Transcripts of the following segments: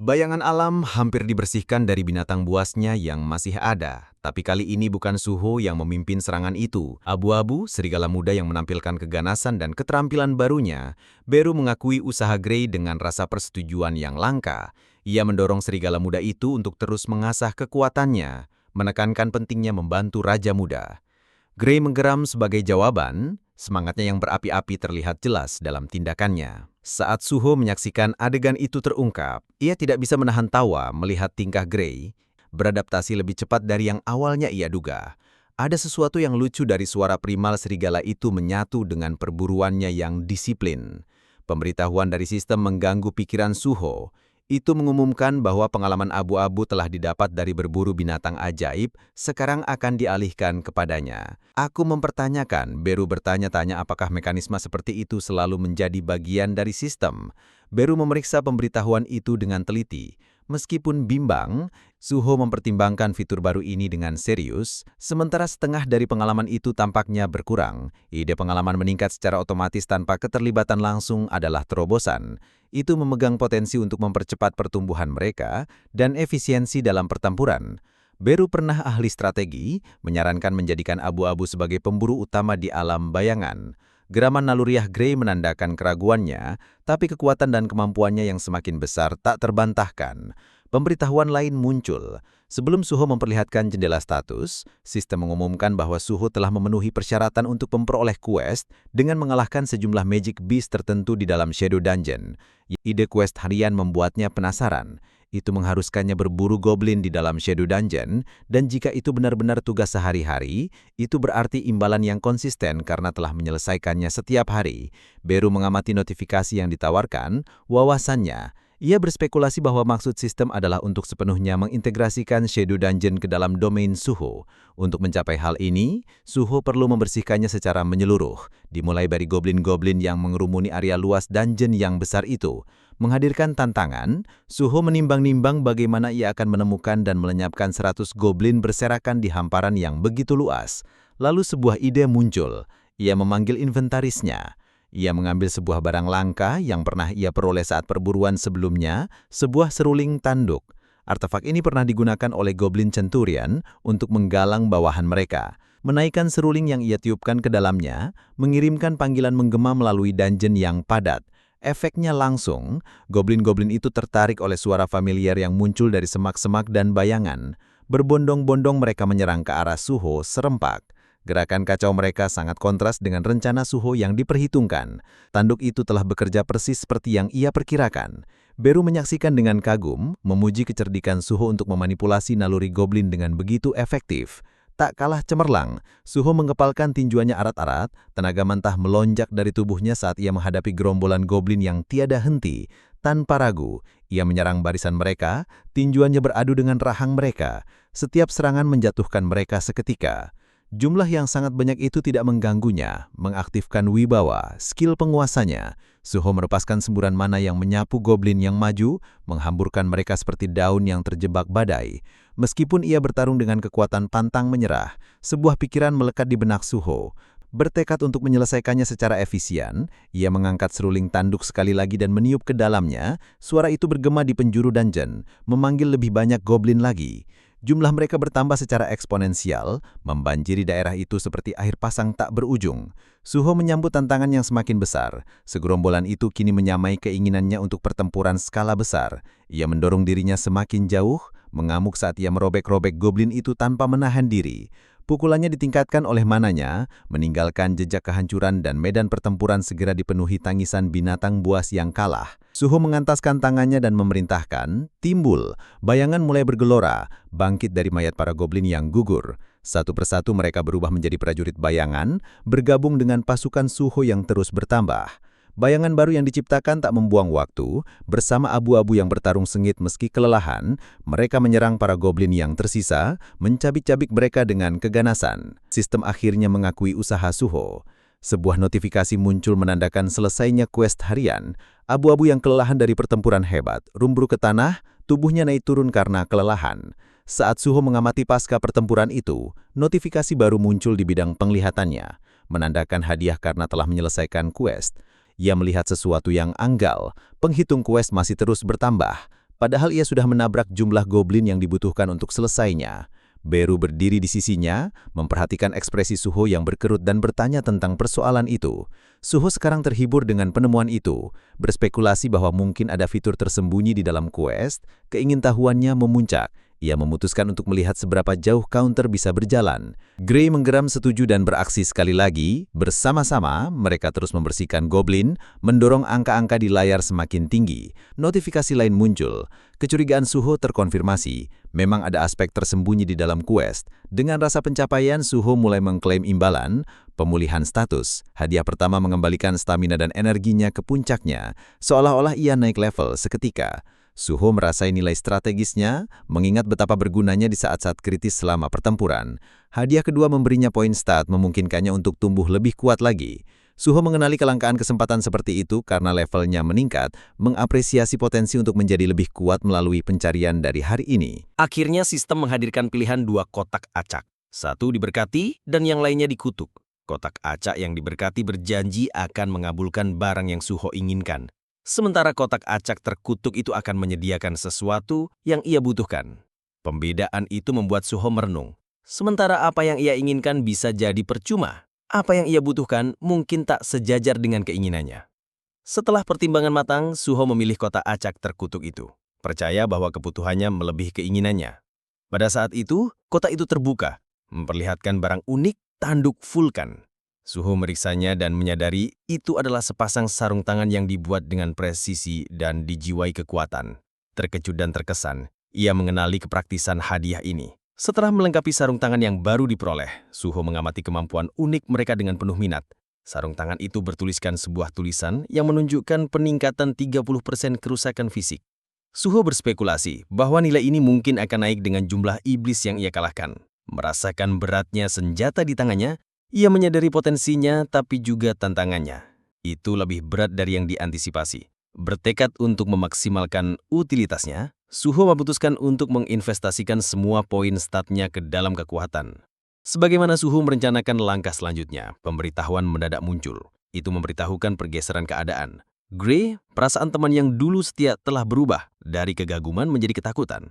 Bayangan alam hampir dibersihkan dari binatang buasnya yang masih ada. Tapi kali ini bukan Suho yang memimpin serangan itu. Abu-abu, serigala muda yang menampilkan keganasan dan keterampilan barunya, Beru mengakui usaha Grey dengan rasa persetujuan yang langka. Ia mendorong serigala muda itu untuk terus mengasah kekuatannya, menekankan pentingnya membantu Raja Muda. Grey menggeram sebagai jawaban, semangatnya yang berapi-api terlihat jelas dalam tindakannya. Saat Suho menyaksikan adegan itu terungkap, ia tidak bisa menahan tawa melihat tingkah Grey beradaptasi lebih cepat dari yang awalnya ia duga. Ada sesuatu yang lucu dari suara primal serigala itu menyatu dengan perburuannya yang disiplin. Pemberitahuan dari sistem mengganggu pikiran Suho. Itu mengumumkan bahwa pengalaman abu-abu telah didapat dari berburu binatang ajaib, sekarang akan dialihkan kepadanya. Aku mempertanyakan, Beru bertanya-tanya apakah mekanisme seperti itu selalu menjadi bagian dari sistem. Beru memeriksa pemberitahuan itu dengan teliti. Meskipun bimbang, Suho mempertimbangkan fitur baru ini dengan serius, sementara setengah dari pengalaman itu tampaknya berkurang. Ide pengalaman meningkat secara otomatis tanpa keterlibatan langsung adalah terobosan. Itu memegang potensi untuk mempercepat pertumbuhan mereka dan efisiensi dalam pertempuran. Beru pernah ahli strategi, menyarankan menjadikan abu-abu sebagai pemburu utama di alam bayangan. Geraman naluriah Grey menandakan keraguannya, tapi kekuatan dan kemampuannya yang semakin besar tak terbantahkan. Pemberitahuan lain muncul. Sebelum Suho memperlihatkan jendela status, sistem mengumumkan bahwa Suho telah memenuhi persyaratan untuk memperoleh quest dengan mengalahkan sejumlah magic beast tertentu di dalam Shadow Dungeon. Ide quest harian membuatnya penasaran. Itu mengharuskannya berburu goblin di dalam Shadow Dungeon, dan jika itu benar-benar tugas sehari-hari, itu berarti imbalan yang konsisten karena telah menyelesaikannya setiap hari. Beru mengamati notifikasi yang ditawarkan, wawasannya. Ia berspekulasi bahwa maksud sistem adalah untuk sepenuhnya mengintegrasikan Shadow Dungeon ke dalam domain Suho. Untuk mencapai hal ini, Suho perlu membersihkannya secara menyeluruh, dimulai dari goblin-goblin yang mengerumuni area luas dungeon yang besar itu. Menghadirkan tantangan, Suho menimbang-nimbang bagaimana ia akan menemukan dan melenyapkan 100 goblin berserakan di hamparan yang begitu luas. Lalu sebuah ide muncul. Ia memanggil inventarisnya. Ia mengambil sebuah barang langka yang pernah ia peroleh saat perburuan sebelumnya, sebuah seruling tanduk. Artefak ini pernah digunakan oleh Goblin Centurion untuk menggalang bawahan mereka. Menaikkan seruling yang ia tiupkan ke dalamnya, mengirimkan panggilan menggema melalui dungeon yang padat. Efeknya langsung, goblin-goblin itu tertarik oleh suara familiar yang muncul dari semak-semak dan bayangan. Berbondong-bondong mereka menyerang ke arah Suho serempak. Gerakan kacau mereka sangat kontras dengan rencana Suho yang diperhitungkan. Tanduk itu telah bekerja persis seperti yang ia perkirakan. Beru menyaksikan dengan kagum, memuji kecerdikan Suho untuk memanipulasi naluri goblin dengan begitu efektif. Tak kalah cemerlang, Suho mengepalkan tinjuannya arat-arat, tenaga mentah melonjak dari tubuhnya saat ia menghadapi gerombolan goblin yang tiada henti. Tanpa ragu, ia menyerang barisan mereka, tinjuannya beradu dengan rahang mereka. Setiap serangan menjatuhkan mereka seketika. Jumlah yang sangat banyak itu tidak mengganggunya, mengaktifkan wibawa, skill penguasanya. Suho melepaskan semburan mana yang menyapu goblin yang maju, menghamburkan mereka seperti daun yang terjebak badai. Meskipun ia bertarung dengan kekuatan pantang menyerah, sebuah pikiran melekat di benak Suho. Bertekad untuk menyelesaikannya secara efisien, ia mengangkat seruling tanduk sekali lagi dan meniup ke dalamnya. Suara itu bergema di penjuru dungeon, memanggil lebih banyak goblin lagi. Jumlah mereka bertambah secara eksponensial, membanjiri daerah itu seperti air pasang tak berujung. Suho menyambut tantangan yang semakin besar. Segerombolan itu kini menyamai keinginannya untuk pertempuran skala besar. Ia mendorong dirinya semakin jauh, mengamuk saat ia merobek-robek goblin itu tanpa menahan diri. Pukulannya ditingkatkan oleh mananya, meninggalkan jejak kehancuran dan medan pertempuran segera dipenuhi tangisan binatang buas yang kalah. Suho mengantaskan tangannya dan memerintahkan, timbul. Bayangan mulai bergelora, bangkit dari mayat para goblin yang gugur. Satu persatu mereka berubah menjadi prajurit bayangan, bergabung dengan pasukan Suho yang terus bertambah. Bayangan baru yang diciptakan tak membuang waktu, bersama abu-abu yang bertarung sengit meski kelelahan, mereka menyerang para goblin yang tersisa, mencabik-cabik mereka dengan keganasan. Sistem akhirnya mengakui usaha Suho. Sebuah notifikasi muncul menandakan selesainya quest harian. Abu-abu yang kelelahan dari pertempuran hebat, rumbruk ke tanah, tubuhnya naik turun karena kelelahan. Saat Suho mengamati pasca pertempuran itu, notifikasi baru muncul di bidang penglihatannya, menandakan hadiah karena telah menyelesaikan quest. Ia melihat sesuatu yang anggal, penghitung quest masih terus bertambah. padahal ia sudah menabrak jumlah goblin yang dibutuhkan untuk selesainya. Beru berdiri di sisinya, memperhatikan ekspresi Suho yang berkerut dan bertanya tentang persoalan itu. Suho sekarang terhibur dengan penemuan itu, berspekulasi bahwa mungkin ada fitur tersembunyi di dalam quest. Keingintahuannya memuncak. Ia memutuskan untuk melihat seberapa jauh counter bisa berjalan. Gray menggeram setuju dan beraksi sekali lagi. Bersama-sama, mereka terus membersihkan goblin, mendorong angka-angka di layar semakin tinggi. Notifikasi lain muncul. Kecurigaan Suho terkonfirmasi. Memang ada aspek tersembunyi di dalam quest. Dengan rasa pencapaian, Suho mulai mengklaim imbalan, pemulihan status. Hadiah pertama mengembalikan stamina dan energinya ke puncaknya, seolah-olah ia naik level seketika. Suho merasai nilai strategisnya, mengingat betapa bergunanya di saat-saat kritis selama pertempuran. Hadiah kedua memberinya poin stat, memungkinkannya untuk tumbuh lebih kuat lagi. Suho mengenali kelangkaan kesempatan seperti itu karena levelnya meningkat, mengapresiasi potensi untuk menjadi lebih kuat melalui pencarian dari hari ini. Akhirnya sistem menghadirkan pilihan 2 kotak acak. Satu diberkati dan yang lainnya dikutuk. Kotak acak yang diberkati berjanji akan mengabulkan barang yang Suho inginkan. Sementara kotak acak terkutuk itu akan menyediakan sesuatu yang ia butuhkan. Pembedaan itu membuat Suho merenung. Sementara apa yang ia inginkan bisa jadi percuma. Apa yang ia butuhkan mungkin tak sejajar dengan keinginannya. Setelah pertimbangan matang, Suho memilih kotak acak terkutuk itu. Percaya bahwa kebutuhannya melebihi keinginannya. Pada saat itu, kotak itu terbuka, memperlihatkan barang unik tanduk vulkan. Suho meriksanya dan menyadari itu adalah sepasang sarung tangan yang dibuat dengan presisi dan dijiwai kekuatan. Terkejut dan terkesan, ia mengenali kepraktisan hadiah ini. Setelah melengkapi sarung tangan yang baru diperoleh, Suho mengamati kemampuan unik mereka dengan penuh minat. Sarung tangan itu bertuliskan sebuah tulisan yang menunjukkan peningkatan 30% kerusakan fisik. Suho berspekulasi bahwa nilai ini mungkin akan naik dengan jumlah iblis yang ia kalahkan. Merasakan beratnya senjata di tangannya, ia menyadari potensinya tapi juga tantangannya. Itu lebih berat dari yang diantisipasi. Bertekad untuk memaksimalkan utilitasnya, Suho memutuskan untuk menginvestasikan semua poin statnya ke dalam kekuatan. Sebagaimana Suho merencanakan langkah selanjutnya, pemberitahuan mendadak muncul. Itu memberitahukan pergeseran keadaan. Gray, perasaan teman yang dulu setia telah berubah dari kegaguman menjadi ketakutan.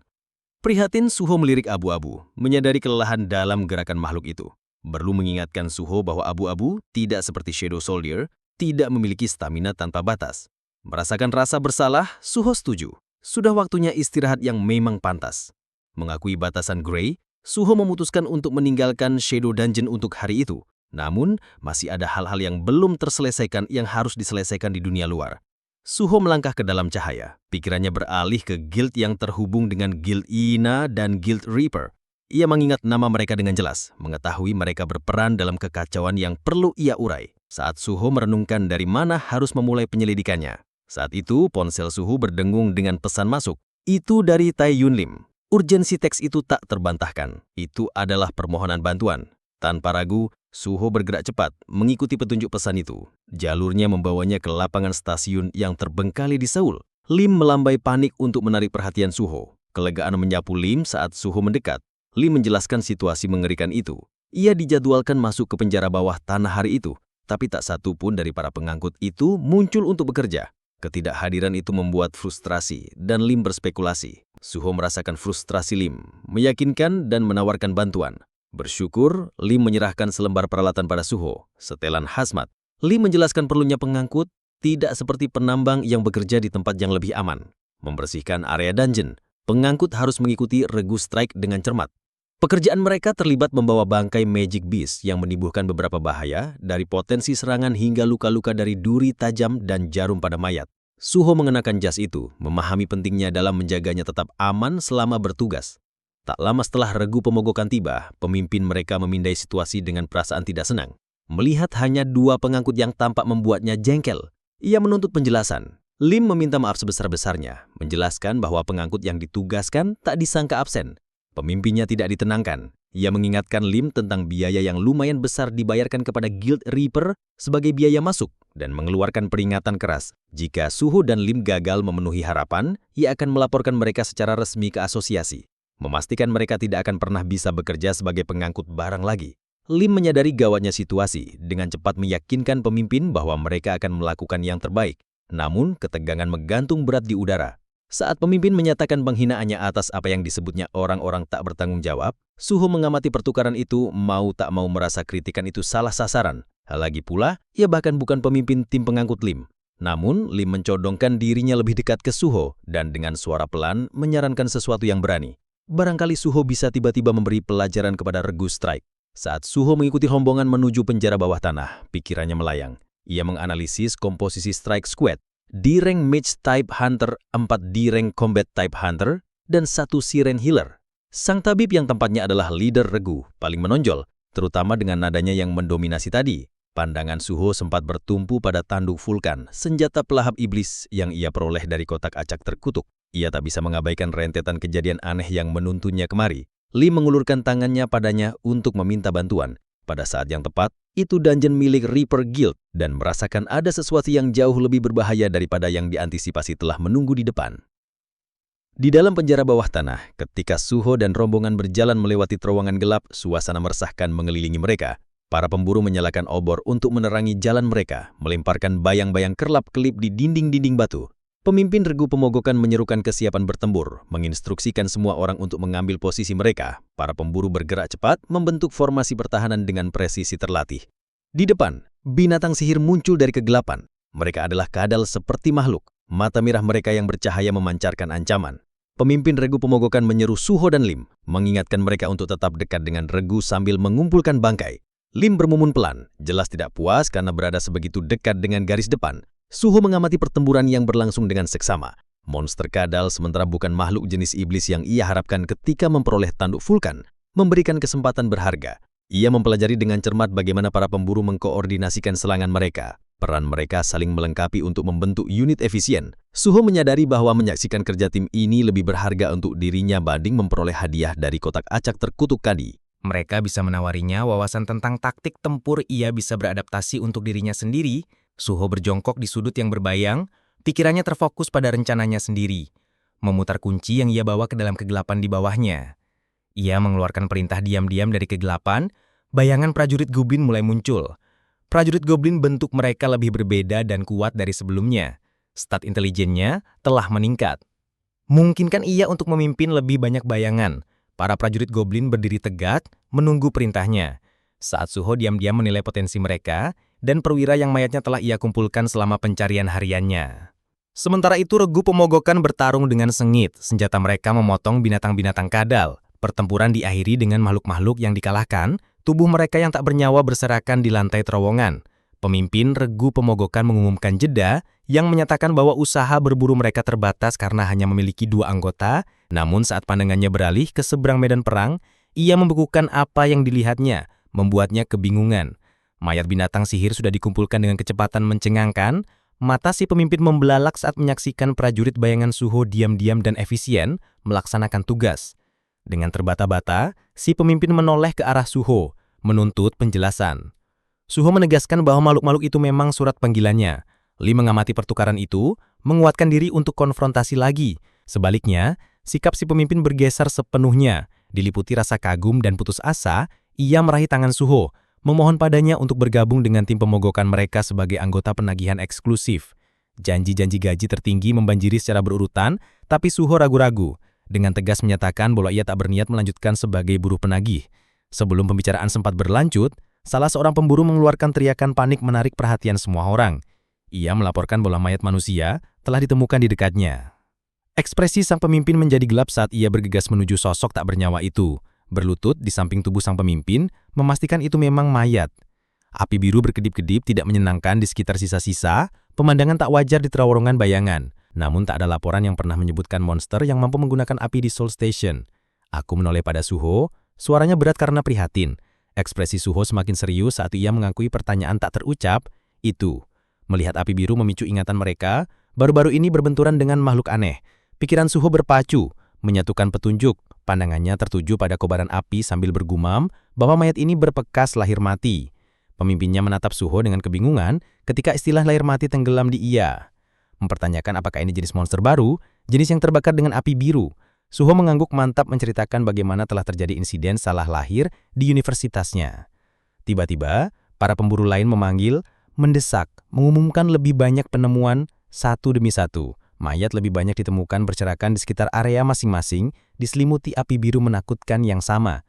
Prihatin, Suho melirik abu-abu, menyadari kelelahan dalam gerakan makhluk itu. Perlu mengingatkan Suho bahwa abu-abu tidak seperti Shadow Soldier, tidak memiliki stamina tanpa batas. Merasakan rasa bersalah, Suho setuju. Sudah waktunya istirahat yang memang pantas. Mengakui batasan Gray, Suho memutuskan untuk meninggalkan Shadow Dungeon untuk hari itu. Namun, masih ada hal-hal yang belum terselesaikan yang harus diselesaikan di dunia luar. Suho melangkah ke dalam cahaya. Pikirannya beralih ke guild yang terhubung dengan Guild Ina dan Guild Reaper. Ia mengingat nama mereka dengan jelas, mengetahui mereka berperan dalam kekacauan yang perlu ia urai. Saat Suho merenungkan dari mana harus memulai penyelidikannya. Saat itu, ponsel Suho berdengung dengan pesan masuk. Itu dari Tai Yun Lim. Urgensi teks itu tak terbantahkan. Itu adalah permohonan bantuan. Tanpa ragu, Suho bergerak cepat, mengikuti petunjuk pesan itu. Jalurnya membawanya ke lapangan stasiun yang terbengkalai di Seoul. Lim melambai panik untuk menarik perhatian Suho. Kelegaan menyapu Lim saat Suho mendekat. Lim menjelaskan situasi mengerikan itu. Ia dijadwalkan masuk ke penjara bawah tanah hari itu, tapi tak satu pun dari para pengangkut itu muncul untuk bekerja. Ketidakhadiran itu membuat frustrasi, dan Lim berspekulasi. Suho merasakan frustrasi Lim, meyakinkan dan menawarkan bantuan. Bersyukur, Lim menyerahkan selembar peralatan pada Suho, setelan hazmat. Lim menjelaskan perlunya pengangkut, tidak seperti penambang yang bekerja di tempat yang lebih aman. Membersihkan area dungeon, pengangkut harus mengikuti regu strike dengan cermat. Pekerjaan mereka terlibat membawa bangkai Magic Beast yang menimbulkan beberapa bahaya, dari potensi serangan hingga luka-luka dari duri tajam dan jarum pada mayat. Suho mengenakan jas itu, memahami pentingnya dalam menjaganya tetap aman selama bertugas. Tak lama setelah regu pemogokan tiba, pemimpin mereka memindai situasi dengan perasaan tidak senang. Melihat hanya 2 pengangkut yang tampak membuatnya jengkel, ia menuntut penjelasan. Lim meminta maaf sebesar-besarnya, menjelaskan bahwa pengangkut yang ditugaskan tak disangka absen. Pemimpinnya tidak ditenangkan. Ia mengingatkan Lim tentang biaya yang lumayan besar dibayarkan kepada Guild Reaper sebagai biaya masuk dan mengeluarkan peringatan keras. Jika Suho dan Lim gagal memenuhi harapan, ia akan melaporkan mereka secara resmi ke asosiasi. Memastikan mereka tidak akan pernah bisa bekerja sebagai pengangkut barang lagi. Lim menyadari gawatnya situasi, dengan cepat meyakinkan pemimpin bahwa mereka akan melakukan yang terbaik. Namun, ketegangan menggantung berat di udara. Saat pemimpin menyatakan penghinaannya atas apa yang disebutnya orang-orang tak bertanggung jawab, Suho mengamati pertukaran itu mau tak mau merasa kritikan itu salah sasaran. Lagi pula, ia bahkan bukan pemimpin tim pengangkut Lim. Namun, Lim mencodongkan dirinya lebih dekat ke Suho dan dengan suara pelan menyarankan sesuatu yang berani. Barangkali Suho bisa tiba-tiba memberi pelajaran kepada regu Strike. Saat Suho mengikuti rombongan menuju penjara bawah tanah, pikirannya melayang. Ia menganalisis komposisi Strike Squad. D-Rank Mage Type Hunter, 4 D-Rank Combat Type Hunter, dan 1 Siren Healer. Sang tabib yang tempatnya adalah leader regu, paling menonjol, terutama dengan nadanya yang mendominasi tadi. Pandangan Suho sempat bertumpu pada tanduk vulkan, senjata pelahap iblis yang ia peroleh dari kotak acak terkutuk. Ia tak bisa mengabaikan rentetan kejadian aneh yang menuntunnya kemari. Lee mengulurkan tangannya padanya untuk meminta bantuan. Pada saat yang tepat, itu dungeon milik Reaper Guild dan merasakan ada sesuatu yang jauh lebih berbahaya daripada yang diantisipasi telah menunggu di depan. Di dalam penjara bawah tanah, ketika Suho dan rombongan berjalan melewati terowongan gelap, suasana meresahkan mengelilingi mereka. Para pemburu menyalakan obor untuk menerangi jalan mereka, melemparkan bayang-bayang kerlap-kelip di dinding-dinding batu. Pemimpin regu pemogokan menyerukan kesiapan bertempur, menginstruksikan semua orang untuk mengambil posisi mereka. Para pemburu bergerak cepat, membentuk formasi pertahanan dengan presisi terlatih. Di depan, binatang sihir muncul dari kegelapan. Mereka adalah kadal seperti makhluk. Mata merah mereka yang bercahaya memancarkan ancaman. Pemimpin regu pemogokan menyeru Suho dan Lim, mengingatkan mereka untuk tetap dekat dengan regu sambil mengumpulkan bangkai. Lim bermumun pelan, jelas tidak puas karena berada sebegitu dekat dengan garis depan. Suho mengamati pertempuran yang berlangsung dengan seksama. Monster kadal sementara bukan makhluk jenis iblis yang ia harapkan ketika memperoleh tanduk vulkan, memberikan kesempatan berharga. Ia mempelajari dengan cermat bagaimana para pemburu mengkoordinasikan serangan mereka. Peran mereka saling melengkapi untuk membentuk unit efisien. Suho menyadari bahwa menyaksikan kerja tim ini lebih berharga untuk dirinya banding memperoleh hadiah dari kotak acak terkutuk tadi. Mereka bisa menawarinya wawasan tentang taktik tempur ia bisa beradaptasi untuk dirinya sendiri. Suho berjongkok di sudut yang berbayang, pikirannya terfokus pada rencananya sendiri. Memutar kunci yang ia bawa ke dalam kegelapan di bawahnya. Ia mengeluarkan perintah diam-diam dari kegelapan, bayangan prajurit goblin mulai muncul. Prajurit goblin bentuk mereka lebih berbeda dan kuat dari sebelumnya. Stat intelijennya telah meningkat. Mungkinkan ia untuk memimpin lebih banyak bayangan. Para prajurit goblin berdiri tegak, menunggu perintahnya. Saat Suho diam-diam menilai potensi mereka, dan perwira yang mayatnya telah ia kumpulkan selama pencarian hariannya. Sementara itu regu pemogokan bertarung dengan sengit, senjata mereka memotong binatang-binatang kadal. Pertempuran diakhiri dengan makhluk-makhluk yang dikalahkan, tubuh mereka yang tak bernyawa berserakan di lantai terowongan. Pemimpin regu pemogokan mengumumkan jeda yang menyatakan bahwa usaha berburu mereka terbatas karena hanya memiliki 2 anggota, namun saat pandangannya beralih ke seberang medan perang, ia membekukan apa yang dilihatnya, membuatnya kebingungan. Mayat binatang sihir sudah dikumpulkan dengan kecepatan mencengangkan, mata si pemimpin membelalak saat menyaksikan prajurit bayangan Suho diam-diam dan efisien melaksanakan tugas. Dengan terbata-bata, si pemimpin menoleh ke arah Suho, menuntut penjelasan. Suho menegaskan bahwa makhluk-makhluk itu memang surat panggilannya. Lee mengamati pertukaran itu, menguatkan diri untuk konfrontasi lagi. Sebaliknya, sikap si pemimpin bergeser sepenuhnya. Diliputi rasa kagum dan putus asa, ia meraih tangan Suho, memohon padanya untuk bergabung dengan tim pemogokan mereka sebagai anggota penagihan eksklusif. Janji-janji gaji tertinggi membanjiri secara berurutan, tapi Suho ragu-ragu. Dengan tegas menyatakan bahwa ia tak berniat melanjutkan sebagai buruh penagih. Sebelum pembicaraan sempat berlanjut, salah seorang pemburu mengeluarkan teriakan panik menarik perhatian semua orang. Ia melaporkan bahwa mayat manusia telah ditemukan di dekatnya. Ekspresi sang pemimpin menjadi gelap saat ia bergegas menuju sosok tak bernyawa itu. Berlutut di samping tubuh sang pemimpin, memastikan itu memang mayat. Api biru berkedip-kedip tidak menyenangkan di sekitar sisa-sisa, pemandangan tak wajar di terowongan bayangan. Namun tak ada laporan yang pernah menyebutkan monster yang mampu menggunakan api di Soul Station. Aku menoleh pada Suho, suaranya berat karena prihatin. Ekspresi Suho semakin serius saat ia mengakui pertanyaan tak terucap, itu. Melihat api biru memicu ingatan mereka, baru-baru ini berbenturan dengan makhluk aneh. Pikiran Suho berpacu, menyatukan petunjuk, pandangannya tertuju pada kobaran api sambil bergumam bahwa mayat ini berbekas lahir mati. Pemimpinnya menatap Suho dengan kebingungan ketika istilah lahir mati tenggelam di ia. Mempertanyakan apakah ini jenis monster baru, jenis yang terbakar dengan api biru. Suho mengangguk mantap menceritakan bagaimana telah terjadi insiden salah lahir di universitasnya. Tiba-tiba, para pemburu lain memanggil, mendesak, mengumumkan lebih banyak penemuan satu demi satu. Mayat lebih banyak ditemukan berserakan di sekitar area masing-masing, diselimuti api biru menakutkan yang sama.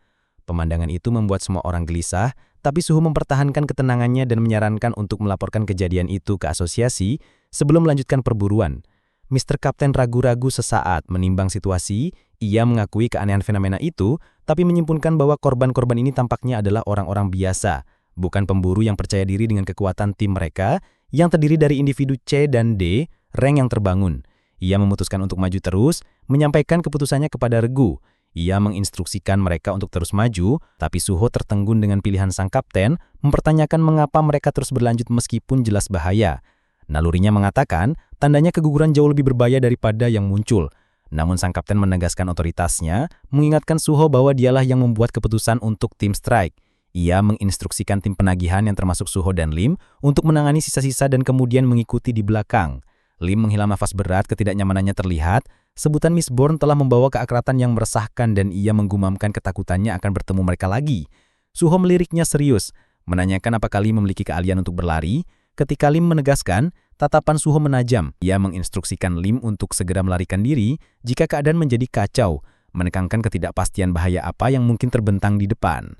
Pemandangan itu membuat semua orang gelisah, tapi Suho mempertahankan ketenangannya dan menyarankan untuk melaporkan kejadian itu ke asosiasi sebelum melanjutkan perburuan. Mr. Kapten ragu-ragu sesaat menimbang situasi. Ia mengakui keanehan fenomena itu, tapi menyimpulkan bahwa korban-korban ini tampaknya adalah orang-orang biasa, bukan pemburu yang percaya diri dengan kekuatan tim mereka yang terdiri dari individu C dan D, rank yang terbangun. Ia memutuskan untuk maju terus, menyampaikan keputusannya kepada Regu. Ia menginstruksikan mereka untuk terus maju, tapi Suho tertenggun dengan pilihan sang kapten, mempertanyakan mengapa mereka terus berlanjut meskipun jelas bahaya. Nalurinya mengatakan, tandanya keguguran jauh lebih berbahaya daripada yang muncul. Namun sang kapten menegaskan otoritasnya, mengingatkan Suho bahwa dialah yang membuat keputusan untuk tim strike. Ia menginstruksikan tim penagihan yang termasuk Suho dan Lim untuk menangani sisa-sisa dan kemudian mengikuti di belakang. Lim menghela nafas berat, ketidaknyamanannya terlihat. Sebutan Mistborn telah membawa keakratan yang meresahkan dan ia menggumamkan ketakutannya akan bertemu mereka lagi. Suho meliriknya serius, menanyakan apakah Lim memiliki keahlian untuk berlari. Ketika Lim menegaskan, tatapan Suho menajam. Ia menginstruksikan Lim untuk segera melarikan diri jika keadaan menjadi kacau, menekankan ketidakpastian bahaya apa yang mungkin terbentang di depan.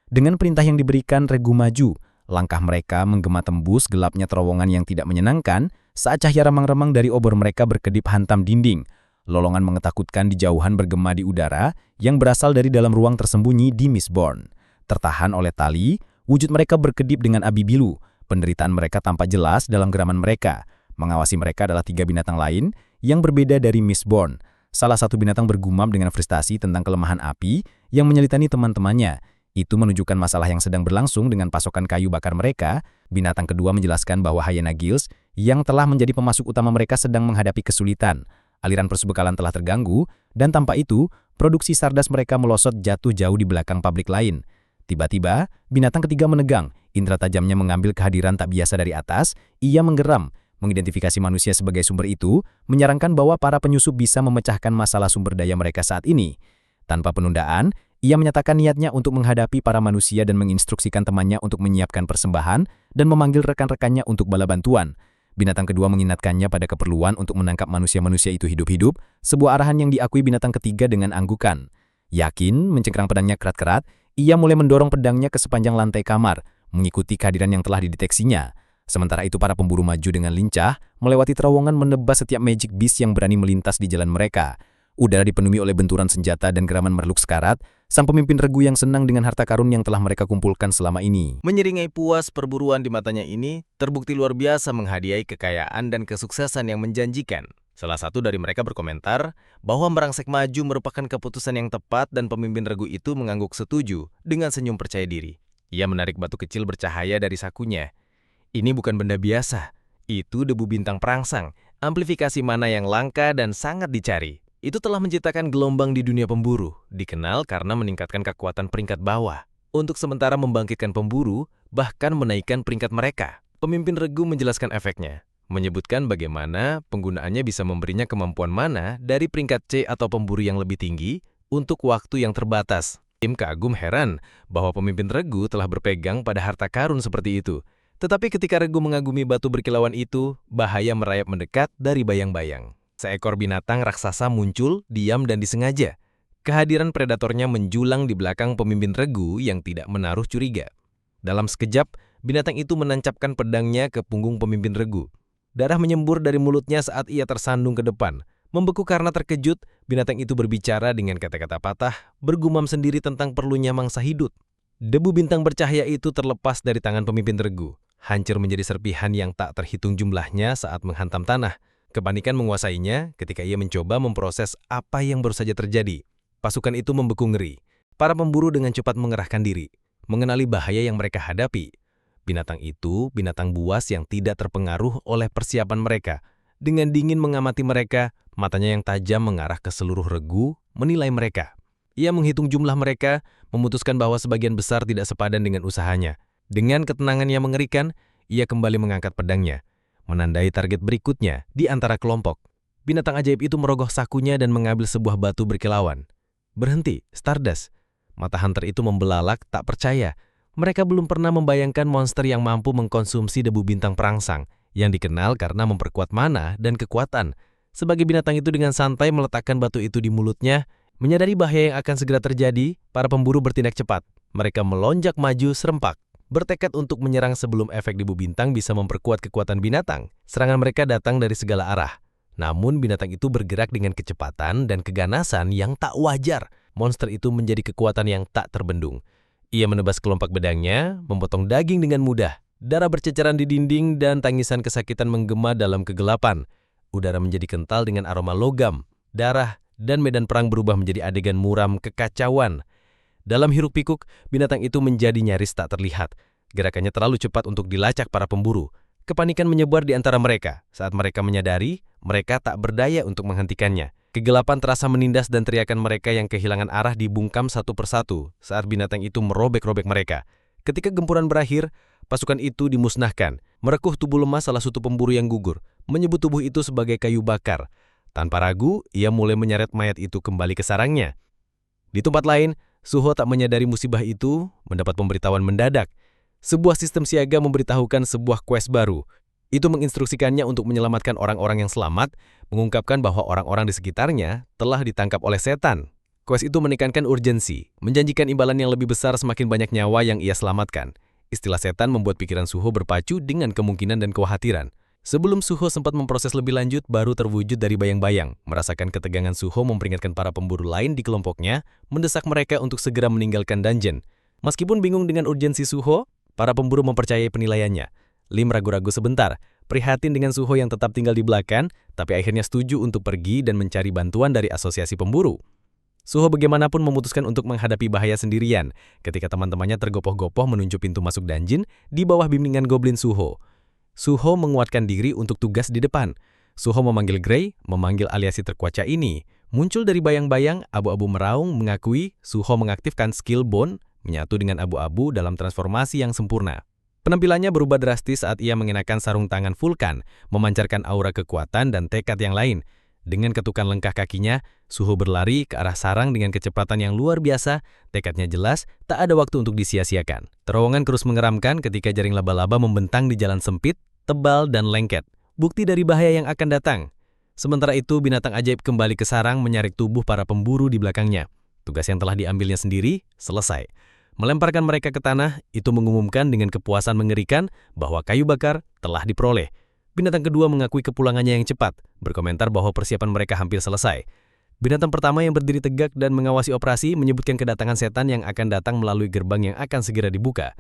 Dengan perintah yang diberikan, Regu maju. Langkah mereka menggema tembus gelapnya terowongan yang tidak menyenangkan saat cahaya remang-remang dari obor mereka berkedip hantam dinding. Lolongan mengetakutkan di jauhan bergema di udara yang berasal dari dalam ruang tersembunyi di Mistborn. Tertahan oleh tali, wujud mereka berkedip dengan abi biru. Penderitaan mereka tampak jelas dalam geraman mereka. Mengawasi mereka adalah 3 binatang lain yang berbeda dari Mistborn. Salah satu binatang bergumam dengan frustasi tentang kelemahan api yang menyelitani teman-temannya. Itu menunjukkan masalah yang sedang berlangsung dengan pasokan kayu bakar mereka. Binatang kedua menjelaskan bahwa Hyena Guilds yang telah menjadi pemasok utama mereka sedang menghadapi kesulitan. Aliran persubekalan telah terganggu, dan tanpa itu, produksi sardas mereka melosot jatuh jauh di belakang pabrik lain. Tiba-tiba, binatang ketiga menegang. Indra tajamnya mengambil kehadiran tak biasa dari atas. Ia menggeram, mengidentifikasi manusia sebagai sumber itu, menyarankan bahwa para penyusup bisa memecahkan masalah sumber daya mereka saat ini. Tanpa penundaan, ia menyatakan niatnya untuk menghadapi para manusia dan menginstruksikan temannya untuk menyiapkan persembahan dan memanggil rekan-rekannya untuk bala bantuan. Binatang kedua mengingatkannya pada keperluan untuk menangkap manusia-manusia itu hidup-hidup, sebuah arahan yang diakui binatang ketiga dengan anggukan. Yakin, mencengkram pedangnya kerat-kerat, ia mulai mendorong pedangnya ke sepanjang lantai kamar, mengikuti kehadiran yang telah dideteksinya. Sementara itu para pemburu maju dengan lincah, melewati terowongan menebas setiap magic beast yang berani melintas di jalan mereka. Udara dipenuhi oleh benturan senjata dan geraman makhluk sekarat, sang pemimpin Regu yang senang dengan harta karun yang telah mereka kumpulkan selama ini. Menyeringai puas perburuan di matanya ini, terbukti luar biasa menghadiahi kekayaan dan kesuksesan yang menjanjikan. Salah satu dari mereka berkomentar bahwa merangsek maju merupakan keputusan yang tepat dan pemimpin Regu itu mengangguk setuju dengan senyum percaya diri. Ia menarik batu kecil bercahaya dari sakunya. Ini bukan benda biasa, itu debu bintang perangsang, amplifikasi mana yang langka dan sangat dicari. Itu telah menciptakan gelombang di dunia pemburu, dikenal karena meningkatkan kekuatan peringkat bawah. Untuk sementara membangkitkan pemburu, bahkan menaikkan peringkat mereka. Pemimpin Regu menjelaskan efeknya, menyebutkan bagaimana penggunaannya bisa memberinya kemampuan mana dari peringkat C atau pemburu yang lebih tinggi untuk waktu yang terbatas. Tim kagum heran bahwa pemimpin Regu telah berpegang pada harta karun seperti itu. Tetapi ketika Regu mengagumi batu berkilauan itu, bahaya merayap mendekat dari bayang-bayang. Seekor binatang raksasa muncul, diam dan disengaja. Kehadiran predatornya menjulang di belakang pemimpin Regu yang tidak menaruh curiga. Dalam sekejap, binatang itu menancapkan pedangnya ke punggung pemimpin Regu. Darah menyembur dari mulutnya saat ia tersandung ke depan. Membeku karena terkejut, binatang itu berbicara dengan kata-kata patah, bergumam sendiri tentang perlunya mangsa hidup. Debu bintang bercahaya itu terlepas dari tangan pemimpin Regu, hancur menjadi serpihan yang tak terhitung jumlahnya saat menghantam tanah. Kepanikan menguasainya ketika ia mencoba memproses apa yang baru saja terjadi. Pasukan itu membeku ngeri. Para pemburu dengan cepat mengerahkan diri, mengenali bahaya yang mereka hadapi. Binatang itu binatang buas yang tidak terpengaruh oleh persiapan mereka. Dengan dingin mengamati mereka, matanya yang tajam mengarah ke seluruh Regu, menilai mereka. Ia menghitung jumlah mereka, memutuskan bahwa sebagian besar tidak sepadan dengan usahanya. Dengan ketenangan yang mengerikan, ia kembali mengangkat pedangnya, menandai target berikutnya di antara kelompok. Binatang ajaib itu merogoh sakunya dan mengambil sebuah batu berkilauan. Berhenti, Stardust. Mata hunter itu membelalak, tak percaya. Mereka belum pernah membayangkan monster yang mampu mengkonsumsi debu bintang perangsang, yang dikenal karena memperkuat mana dan kekuatan. Sebagai binatang itu dengan santai meletakkan batu itu di mulutnya, menyadari bahaya yang akan segera terjadi, para pemburu bertindak cepat. Mereka melonjak maju serempak, bertekad untuk menyerang sebelum efek debu bintang bisa memperkuat kekuatan binatang. Serangan mereka datang dari segala arah. Namun binatang itu bergerak dengan kecepatan dan keganasan yang tak wajar. Monster itu menjadi kekuatan yang tak terbendung. Ia menebas kelopak pedangnya, memotong daging dengan mudah. Darah berceceran di dinding dan tangisan kesakitan menggema dalam kegelapan. Udara menjadi kental dengan aroma logam, darah, dan medan perang berubah menjadi adegan muram kekacauan. Dalam hiruk-pikuk, binatang itu menjadi nyaris tak terlihat. Gerakannya terlalu cepat untuk dilacak para pemburu. Kepanikan menyebar di antara mereka. Saat mereka menyadari, mereka tak berdaya untuk menghentikannya. Kegelapan terasa menindas dan teriakan mereka yang kehilangan arah dibungkam satu persatu saat binatang itu merobek-robek mereka. Ketika gempuran berakhir, pasukan itu dimusnahkan. Merekuh tubuh lemah salah satu pemburu yang gugur, menyebut tubuh itu sebagai kayu bakar. Tanpa ragu, ia mulai menyeret mayat itu kembali ke sarangnya. Di tempat lain, Suho tak menyadari musibah itu, mendapat pemberitahuan mendadak. Sebuah sistem siaga memberitahukan sebuah quest baru. Itu menginstruksikannya untuk menyelamatkan orang-orang yang selamat, mengungkapkan bahwa orang-orang di sekitarnya telah ditangkap oleh setan. Quest itu menekankan urgensi, menjanjikan imbalan yang lebih besar semakin banyak nyawa yang ia selamatkan. Istilah setan membuat pikiran Suho berpacu dengan kemungkinan dan kekhawatiran. Sebelum Suho sempat memproses lebih lanjut, baru terwujud dari bayang-bayang. Merasakan ketegangan Suho memperingatkan para pemburu lain di kelompoknya, mendesak mereka untuk segera meninggalkan dungeon. Meskipun bingung dengan urgensi Suho, para pemburu mempercayai penilaiannya. Lim ragu-ragu sebentar, prihatin dengan Suho yang tetap tinggal di belakang, tapi akhirnya setuju untuk pergi dan mencari bantuan dari asosiasi pemburu. Suho bagaimanapun memutuskan untuk menghadapi bahaya sendirian ketika teman-temannya tergopoh-gopoh menuju pintu masuk dungeon di bawah bimbingan goblin Suho. Suho menguatkan diri untuk tugas di depan. Suho memanggil Gray, memanggil aliasi terkuaca ini. Muncul dari bayang-bayang, abu-abu meraung mengakui Suho mengaktifkan skill bone, menyatu dengan abu-abu dalam transformasi yang sempurna. Penampilannya berubah drastis saat ia mengenakan sarung tangan vulkan, memancarkan aura kekuatan dan tekad yang lain. Dengan ketukan lengkah kakinya, Suho berlari ke arah sarang dengan kecepatan yang luar biasa, tekadnya jelas, tak ada waktu untuk disia-siakan. Terowongan terus mengeramkan ketika jaring laba-laba membentang di jalan sempit, tebal, dan lengket. Bukti dari bahaya yang akan datang. Sementara itu, binatang ajaib kembali ke sarang menyarik tubuh para pemburu di belakangnya. Tugas yang telah diambilnya sendiri, selesai. Melemparkan mereka ke tanah, itu mengumumkan dengan kepuasan mengerikan bahwa kayu bakar telah diperoleh. Binatang kedua mengakui kepulangannya yang cepat, berkomentar bahwa persiapan mereka hampir selesai. Binatang pertama yang berdiri tegak dan mengawasi operasi menyebutkan kedatangan setan yang akan datang melalui gerbang yang akan segera dibuka.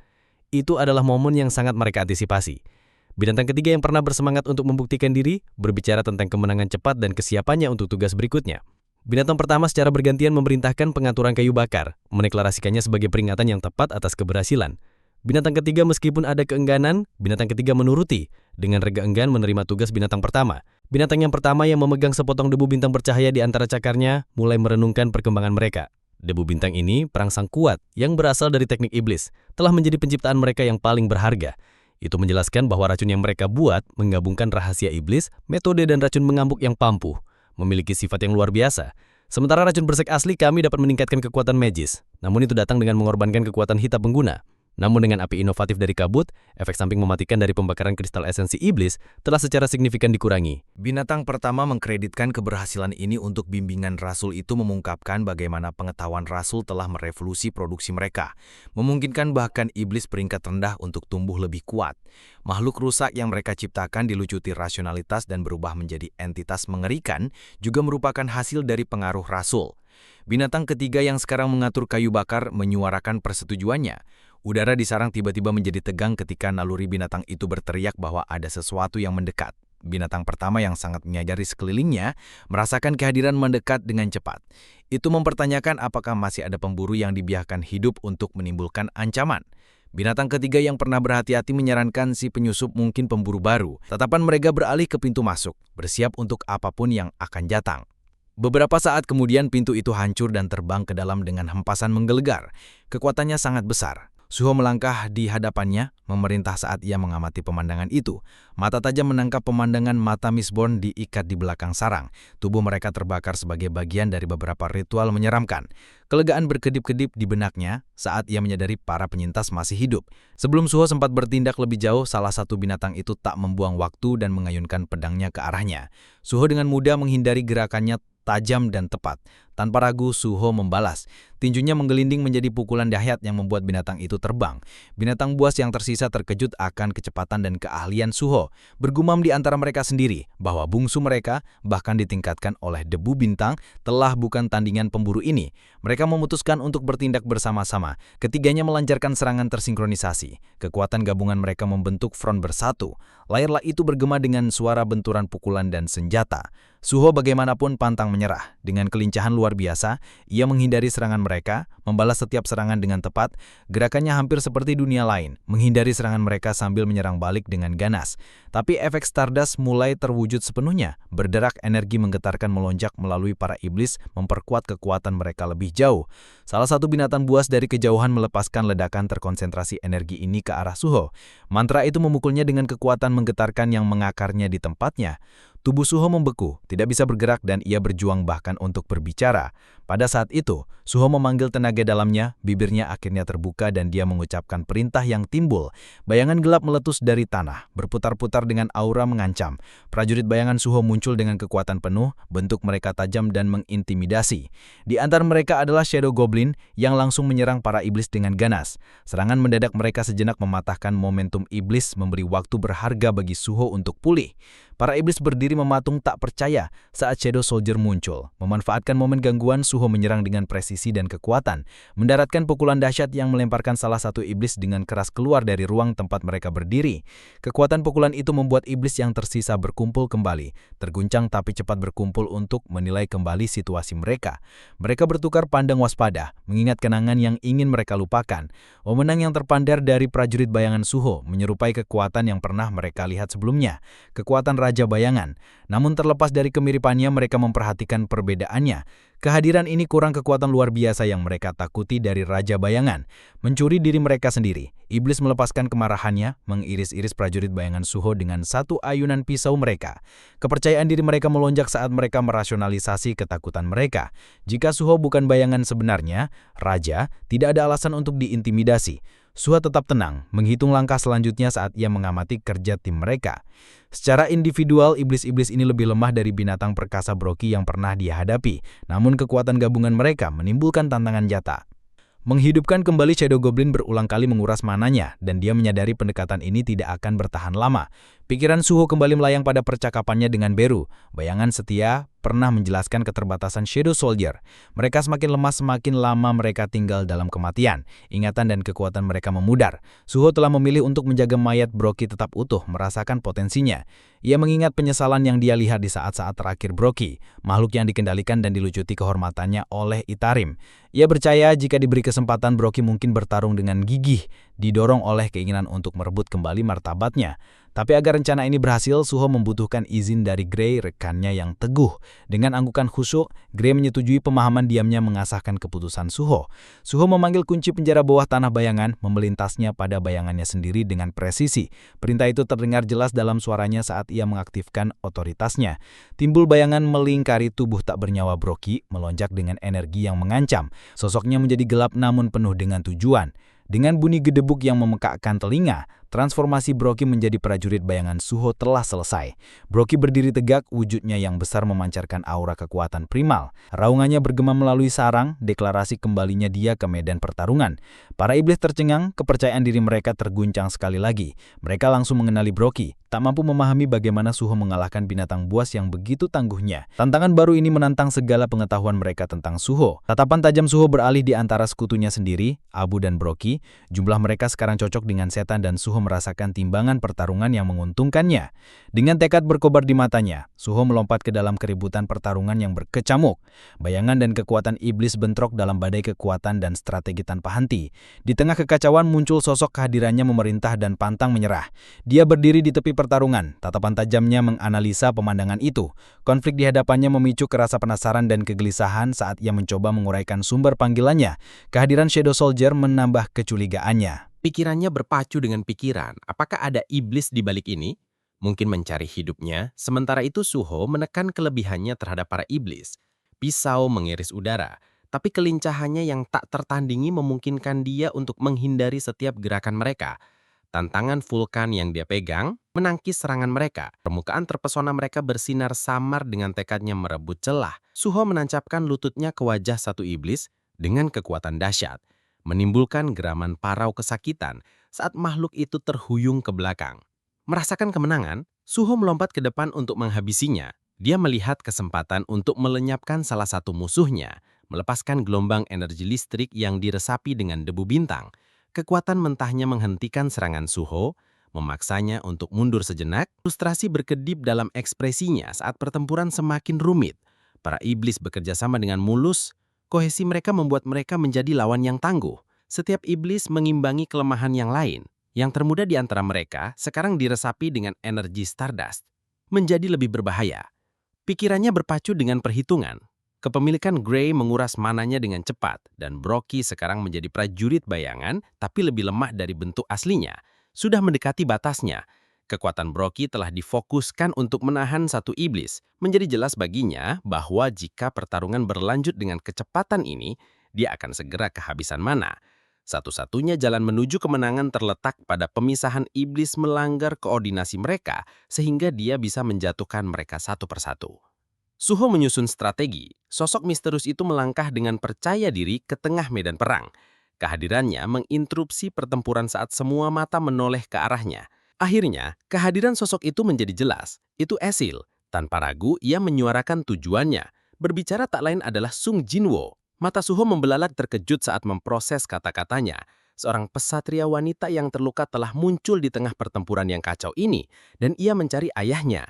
Itu adalah momen yang sangat mereka antisipasi. Binatang ketiga yang pernah bersemangat untuk membuktikan diri, berbicara tentang kemenangan cepat dan kesiapannya untuk tugas berikutnya. Binatang pertama secara bergantian memerintahkan pengaturan kayu bakar, mendeklarasikannya sebagai peringatan yang tepat atas keberhasilan. Binatang ketiga meskipun ada keengganan, binatang ketiga menuruti, dengan rega enggan menerima tugas binatang pertama. Binatang yang pertama yang memegang sepotong debu bintang bercahaya di antara cakarnya, mulai merenungkan perkembangan mereka. Debu bintang ini perangsang kuat, yang berasal dari teknik iblis, telah menjadi penciptaan mereka yang paling berharga. Itu menjelaskan bahwa racun yang mereka buat menggabungkan rahasia iblis, metode dan racun mengamuk yang ampuh, memiliki sifat yang luar biasa. Sementara racun bersek asli kami dapat meningkatkan kekuatan magis, namun itu datang dengan mengorbankan kekuatan hitam pengguna. Namun dengan api inovatif dari kabut, efek samping mematikan dari pembakaran kristal esensi iblis telah secara signifikan dikurangi. Binatang pertama mengkreditkan keberhasilan ini untuk bimbingan Rasul itu mengungkapkan bagaimana pengetahuan Rasul telah merevolusi produksi mereka, memungkinkan bahkan iblis peringkat rendah untuk tumbuh lebih kuat. Makhluk rusak yang mereka ciptakan dilucuti rasionalitas dan berubah menjadi entitas mengerikan juga merupakan hasil dari pengaruh Rasul. Binatang ketiga yang sekarang mengatur kayu bakar menyuarakan persetujuannya. Udara di sarang tiba-tiba menjadi tegang ketika naluri binatang itu berteriak bahwa ada sesuatu yang mendekat. Binatang pertama yang sangat menyadari sekelilingnya merasakan kehadiran mendekat dengan cepat. Itu mempertanyakan apakah masih ada pemburu yang dibiarkan hidup untuk menimbulkan ancaman. Binatang ketiga yang pernah berhati-hati menyarankan si penyusup mungkin pemburu baru. Tatapan mereka beralih ke pintu masuk, bersiap untuk apapun yang akan datang. Beberapa saat kemudian pintu itu hancur dan terbang ke dalam dengan hempasan menggelegar. Kekuatannya sangat besar. Suho melangkah di hadapannya, memerintah saat ia mengamati pemandangan itu. Mata tajam menangkap pemandangan mata Mistborn diikat di belakang sarang. Tubuh mereka terbakar sebagai bagian dari beberapa ritual menyeramkan. Kelegaan berkedip-kedip di benaknya saat ia menyadari para penyintas masih hidup. Sebelum Suho sempat bertindak lebih jauh, salah satu binatang itu tak membuang waktu dan mengayunkan pedangnya ke arahnya. Suho dengan mudah menghindari gerakannya tajam dan tepat. Tanpa ragu, Suho membalas. Tinjunya menggelinding menjadi pukulan dahsyat yang membuat binatang itu terbang. Binatang buas yang tersisa terkejut akan kecepatan dan keahlian Suho. Bergumam di antara mereka sendiri bahwa bungsu mereka, bahkan ditingkatkan oleh debu bintang, telah bukan tandingan pemburu ini. Mereka memutuskan untuk bertindak bersama-sama. Ketiganya melancarkan serangan tersinkronisasi. Kekuatan gabungan mereka membentuk front bersatu. Layar itu bergema dengan suara benturan pukulan dan senjata. Suho bagaimanapun pantang menyerah. Dengan kelincahan luar biasa, ia menghindari serangan mereka, membalas setiap serangan dengan tepat. Gerakannya hampir seperti dunia lain, menghindari serangan mereka sambil menyerang balik dengan ganas. Tapi efek Stardust mulai terwujud sepenuhnya. Berderak energi menggetarkan melonjak melalui para iblis, memperkuat kekuatan mereka lebih jauh. Salah satu binatang buas dari kejauhan melepaskan ledakan terkonsentrasi energi ini ke arah Suho. Mantra itu memukulnya dengan kekuatan menggetarkan yang mengakarnya di tempatnya. Tubuh Suho membeku, tidak bisa bergerak dan ia berjuang bahkan untuk berbicara. Pada saat itu, Suho memanggil tenaga dalamnya, bibirnya akhirnya terbuka dan dia mengucapkan perintah yang timbul. Bayangan gelap meletus dari tanah, berputar-putar dengan aura mengancam. Prajurit bayangan Suho muncul dengan kekuatan penuh, bentuk mereka tajam dan mengintimidasi. Di antara mereka adalah Shadow Goblin yang langsung menyerang para iblis dengan ganas. Serangan mendadak mereka sejenak mematahkan momentum iblis, memberi waktu berharga bagi Suho untuk pulih. Para iblis berdiri mematung tak percaya saat Shadow Soldier muncul. Memanfaatkan momen gangguan, Suho menyerang dengan presisi dan kekuatan. Mendaratkan pukulan dahsyat yang melemparkan salah satu iblis dengan keras keluar dari ruang tempat mereka berdiri. Kekuatan pukulan itu membuat iblis yang tersisa berkumpul kembali. Terguncang tapi cepat berkumpul untuk menilai kembali situasi mereka. Mereka bertukar pandang waspada, mengingat kenangan yang ingin mereka lupakan. Wewenang yang terpandar dari prajurit bayangan Suho menyerupai kekuatan yang pernah mereka lihat sebelumnya. Kekuatan Raja Bayangan. Namun terlepas dari kemiripannya, mereka memperhatikan perbedaannya. Kehadiran ini kurang kekuatan luar biasa yang mereka takuti dari Raja Bayangan. Mencuri diri mereka sendiri. Iblis melepaskan kemarahannya, mengiris-iris prajurit bayangan Suho dengan satu ayunan pisau mereka. Kepercayaan diri mereka melonjak saat mereka merasionalisasi ketakutan mereka. Jika Suho bukan bayangan sebenarnya, Raja, tidak ada alasan untuk diintimidasi. Suho tetap tenang, menghitung langkah selanjutnya saat ia mengamati kerja tim mereka. Secara individual, iblis-iblis ini lebih lemah dari binatang perkasa Broki yang pernah dia hadapi. Namun kekuatan gabungan mereka menimbulkan tantangan nyata. Menghidupkan kembali Shadow Goblin berulang kali menguras mananya, dan dia menyadari pendekatan ini tidak akan bertahan lama. Pikiran Suho kembali melayang pada percakapannya dengan Beru. Bayangan setia pernah menjelaskan keterbatasan Shadow Soldier. Mereka semakin lemah semakin lama mereka tinggal dalam kematian. Ingatan dan kekuatan mereka memudar. Suho telah memilih untuk menjaga mayat Broki tetap utuh, merasakan potensinya. Ia mengingat penyesalan yang dia lihat di saat-saat terakhir Broki, makhluk yang dikendalikan dan dilucuti kehormatannya oleh Itarim. Ia percaya jika diberi kesempatan Broki mungkin bertarung dengan gigih, didorong oleh keinginan untuk merebut kembali martabatnya. Tapi agar rencana ini berhasil, Suho membutuhkan izin dari Grey, rekannya yang teguh. Dengan anggukan khusyuk, Grey menyetujui pemahaman diamnya mengasahkan keputusan Suho. Suho memanggil kunci penjara bawah tanah bayangan, memelintasnya pada bayangannya sendiri dengan presisi. Perintah itu terdengar jelas dalam suaranya saat ia mengaktifkan otoritasnya. Timbul bayangan melingkari tubuh tak bernyawa Broki, melonjak dengan energi yang mengancam. Sosoknya menjadi gelap namun penuh dengan tujuan. Dengan bunyi gedebuk yang memekakkan telinga, transformasi Broki menjadi prajurit bayangan Suho telah selesai. Broki berdiri tegak, wujudnya yang besar memancarkan aura kekuatan primal. Raungannya bergema melalui sarang, deklarasi kembalinya dia ke medan pertarungan. Para iblis tercengang, kepercayaan diri mereka terguncang sekali lagi. Mereka langsung mengenali Broki, tak mampu memahami bagaimana Suho mengalahkan binatang buas yang begitu tangguhnya. Tantangan baru ini menantang segala pengetahuan mereka tentang Suho. Tatapan tajam Suho beralih di antara sekutunya sendiri, Abu dan Broki. Jumlah mereka sekarang cocok dengan setan dan Suho Suho merasakan timbangan pertarungan yang menguntungkannya. Dengan tekad berkobar di matanya, Suho melompat ke dalam keributan pertarungan yang berkecamuk. Bayangan dan kekuatan iblis bentrok dalam badai kekuatan dan strategi tanpa henti. Di tengah kekacauan muncul sosok kehadirannya memerintah dan pantang menyerah. Dia berdiri di tepi pertarungan, tatapan tajamnya menganalisa pemandangan itu. Konflik di hadapannya memicu rasa penasaran dan kegelisahan saat ia mencoba menguraikan sumber panggilannya. Kehadiran Shadow Soldier menambah kecurigaannya. Pikirannya berpacu dengan pikiran, apakah ada iblis di balik ini? Mungkin mencari hidupnya, sementara itu Suho menekan kelebihannya terhadap para iblis. Pisau mengiris udara, tapi kelincahannya yang tak tertandingi memungkinkan dia untuk menghindari setiap gerakan mereka. Tantangan vulkan yang dia pegang menangkis serangan mereka. Permukaan terpesona mereka bersinar samar dengan tekadnya merebut celah. Suho menancapkan lututnya ke wajah satu iblis dengan kekuatan dahsyat, menimbulkan geraman parau kesakitan saat makhluk itu terhuyung ke belakang. Merasakan kemenangan, Suho melompat ke depan untuk menghabisinya. Dia melihat kesempatan untuk melenyapkan salah satu musuhnya, melepaskan gelombang energi listrik yang diresapi dengan debu bintang. Kekuatan mentahnya menghentikan serangan Suho, memaksanya untuk mundur sejenak. Frustrasi berkedip dalam ekspresinya saat pertempuran semakin rumit. Para iblis bekerja sama dengan mulus. Kohesi mereka membuat mereka menjadi lawan yang tangguh. Setiap iblis mengimbangi kelemahan yang lain. Yang termuda di antara mereka sekarang diresapi dengan energi Stardust. Menjadi lebih berbahaya. Pikirannya berpacu dengan perhitungan. Kepemilikan Grey menguras mananya dengan cepat, dan Brockie sekarang menjadi prajurit bayangan, tapi lebih lemah dari bentuk aslinya. Sudah mendekati batasnya. Kekuatan Brockie telah difokuskan untuk menahan satu iblis. Menjadi jelas baginya bahwa jika pertarungan berlanjut dengan kecepatan ini, dia akan segera kehabisan mana. Satu-satunya jalan menuju kemenangan terletak pada pemisahan iblis melanggar koordinasi mereka, sehingga dia bisa menjatuhkan mereka satu persatu. Suho menyusun strategi. Sosok misterius itu melangkah dengan percaya diri ke tengah medan perang. Kehadirannya menginterupsi pertempuran saat semua mata menoleh ke arahnya. Akhirnya, kehadiran sosok itu menjadi jelas. Itu Esil. Tanpa ragu, ia menyuarakan tujuannya. Berbicara tak lain adalah Sung Jinwo. Mata Suho membelalak terkejut saat memproses kata-katanya. Seorang pesatria wanita yang terluka telah muncul di tengah pertempuran yang kacau ini, dan ia mencari ayahnya.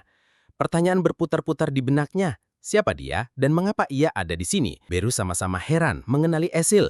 Pertanyaan berputar-putar di benaknya. Siapa dia dan mengapa ia ada di sini? Beru sama-sama heran mengenali Esil.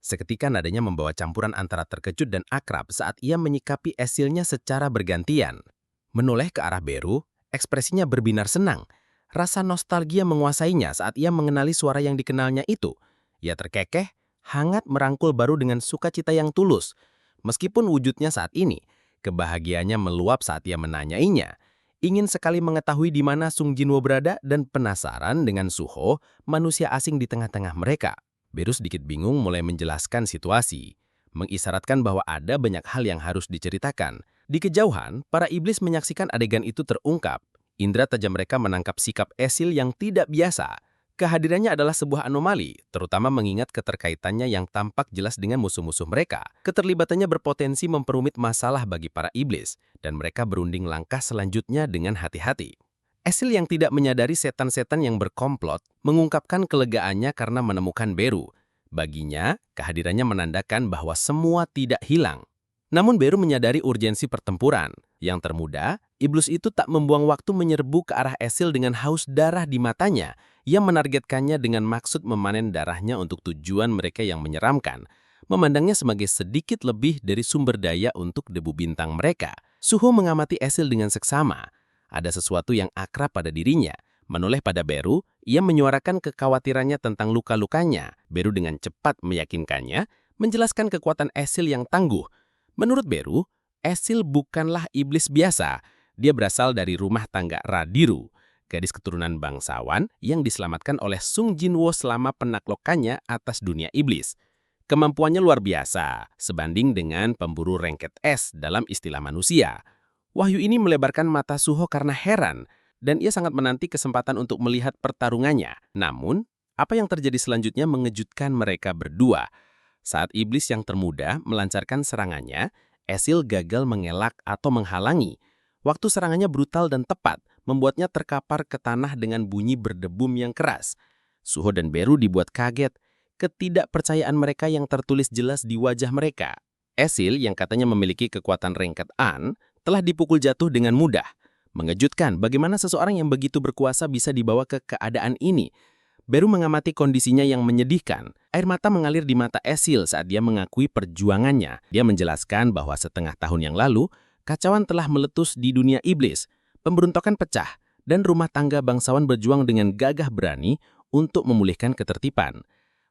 Seketika nadanya membawa campuran antara terkejut dan akrab saat ia menyikapi Esilnya secara bergantian. Menoleh ke arah Beru, ekspresinya berbinar senang. Rasa nostalgia menguasainya saat ia mengenali suara yang dikenalnya itu. Ia terkekeh, hangat merangkul Baru dengan sukacita yang tulus. Meskipun wujudnya saat ini, kebahagiaannya meluap saat ia menanyainya. Ingin sekali mengetahui di mana Sung Jinwo berada dan penasaran dengan Suho, manusia asing di tengah-tengah mereka. Beru sedikit bingung mulai menjelaskan situasi, mengisyaratkan bahwa ada banyak hal yang harus diceritakan. Di kejauhan, para iblis menyaksikan adegan itu terungkap. Indra tajam mereka menangkap sikap Esil yang tidak biasa. Kehadirannya adalah sebuah anomali, terutama mengingat keterkaitannya yang tampak jelas dengan musuh-musuh mereka. Keterlibatannya berpotensi memperumit masalah bagi para iblis, dan mereka berunding langkah selanjutnya dengan hati-hati. Esil yang tidak menyadari setan-setan yang berkomplot mengungkapkan kelegaannya karena menemukan Beru. Baginya, kehadirannya menandakan bahwa semua tidak hilang. Namun Beru menyadari urgensi pertempuran. Yang termuda, iblis itu tak membuang waktu menyerbu ke arah Esil dengan haus darah di matanya. Ia menargetkannya dengan maksud memanen darahnya untuk tujuan mereka yang menyeramkan. Memandangnya sebagai sedikit lebih dari sumber daya untuk debu bintang mereka. Suho mengamati Esil dengan seksama. Ada sesuatu yang akrab pada dirinya. Menoleh pada Beru, ia menyuarakan kekhawatirannya tentang luka-lukanya. Beru dengan cepat meyakinkannya, menjelaskan kekuatan Esil yang tangguh. Menurut Beru, Esil bukanlah iblis biasa. Dia berasal dari rumah tangga Radiru, gadis keturunan bangsawan yang diselamatkan oleh Sung Jinwo selama penaklukannya atas dunia iblis. Kemampuannya luar biasa, sebanding dengan pemburu rengket es dalam istilah manusia. Wahyu ini melebarkan mata Suho karena heran, dan ia sangat menanti kesempatan untuk melihat pertarungannya. Namun, apa yang terjadi selanjutnya mengejutkan mereka berdua. Saat iblis yang termuda melancarkan serangannya, Esil gagal mengelak atau menghalangi. Waktu serangannya brutal dan tepat, membuatnya terkapar ke tanah dengan bunyi berdebum yang keras. Suho dan Beru dibuat kaget, ketidakpercayaan mereka yang tertulis jelas di wajah mereka. Esil yang katanya memiliki kekuatan rengket An telah dipukul jatuh dengan mudah. Mengejutkan bagaimana seseorang yang begitu berkuasa bisa dibawa ke keadaan ini. Beru mengamati kondisinya yang menyedihkan. Air mata mengalir di mata Esil saat dia mengakui perjuangannya. Dia menjelaskan bahwa setengah tahun yang lalu, kacauan telah meletus di dunia iblis. Pemberontakan pecah, dan rumah tangga bangsawan berjuang dengan gagah berani untuk memulihkan ketertiban.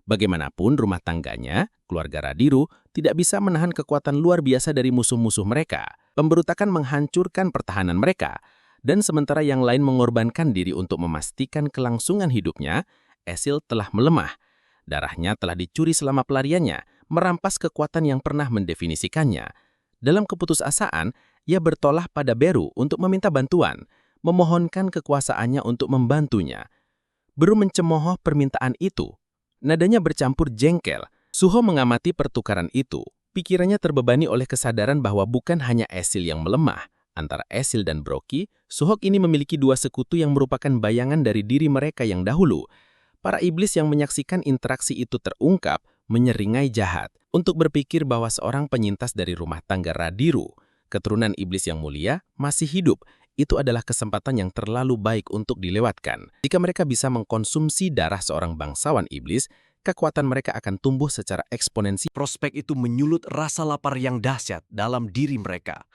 Bagaimanapun rumah tangganya, keluarga Radiru, tidak bisa menahan kekuatan luar biasa dari musuh-musuh mereka. Pemberontakan menghancurkan pertahanan mereka, dan sementara yang lain mengorbankan diri untuk memastikan kelangsungan hidupnya, Esil telah melemah. Darahnya telah dicuri selama pelariannya, merampas kekuatan yang pernah mendefinisikannya. Dalam keputusasaan, ia bertolak pada Beru untuk meminta bantuan, memohonkan kekuasaannya untuk membantunya. Beru mencemooh permintaan itu. Nadanya bercampur jengkel. Suho mengamati pertukaran itu. Pikirannya terbebani oleh kesadaran bahwa bukan hanya Esil yang melemah. Antara Esil dan Brockie, Suhok ini memiliki dua sekutu yang merupakan bayangan dari diri mereka yang dahulu. Para iblis yang menyaksikan interaksi itu terungkap, menyeringai jahat, untuk berpikir bahwa seorang penyintas dari rumah tangga Radiru, keturunan iblis yang mulia, masih hidup. Itu adalah kesempatan yang terlalu baik untuk dilewatkan. Jika mereka bisa mengkonsumsi darah seorang bangsawan iblis, kekuatan mereka akan tumbuh secara eksponensial. Prospek itu menyulut rasa lapar yang dahsyat dalam diri mereka.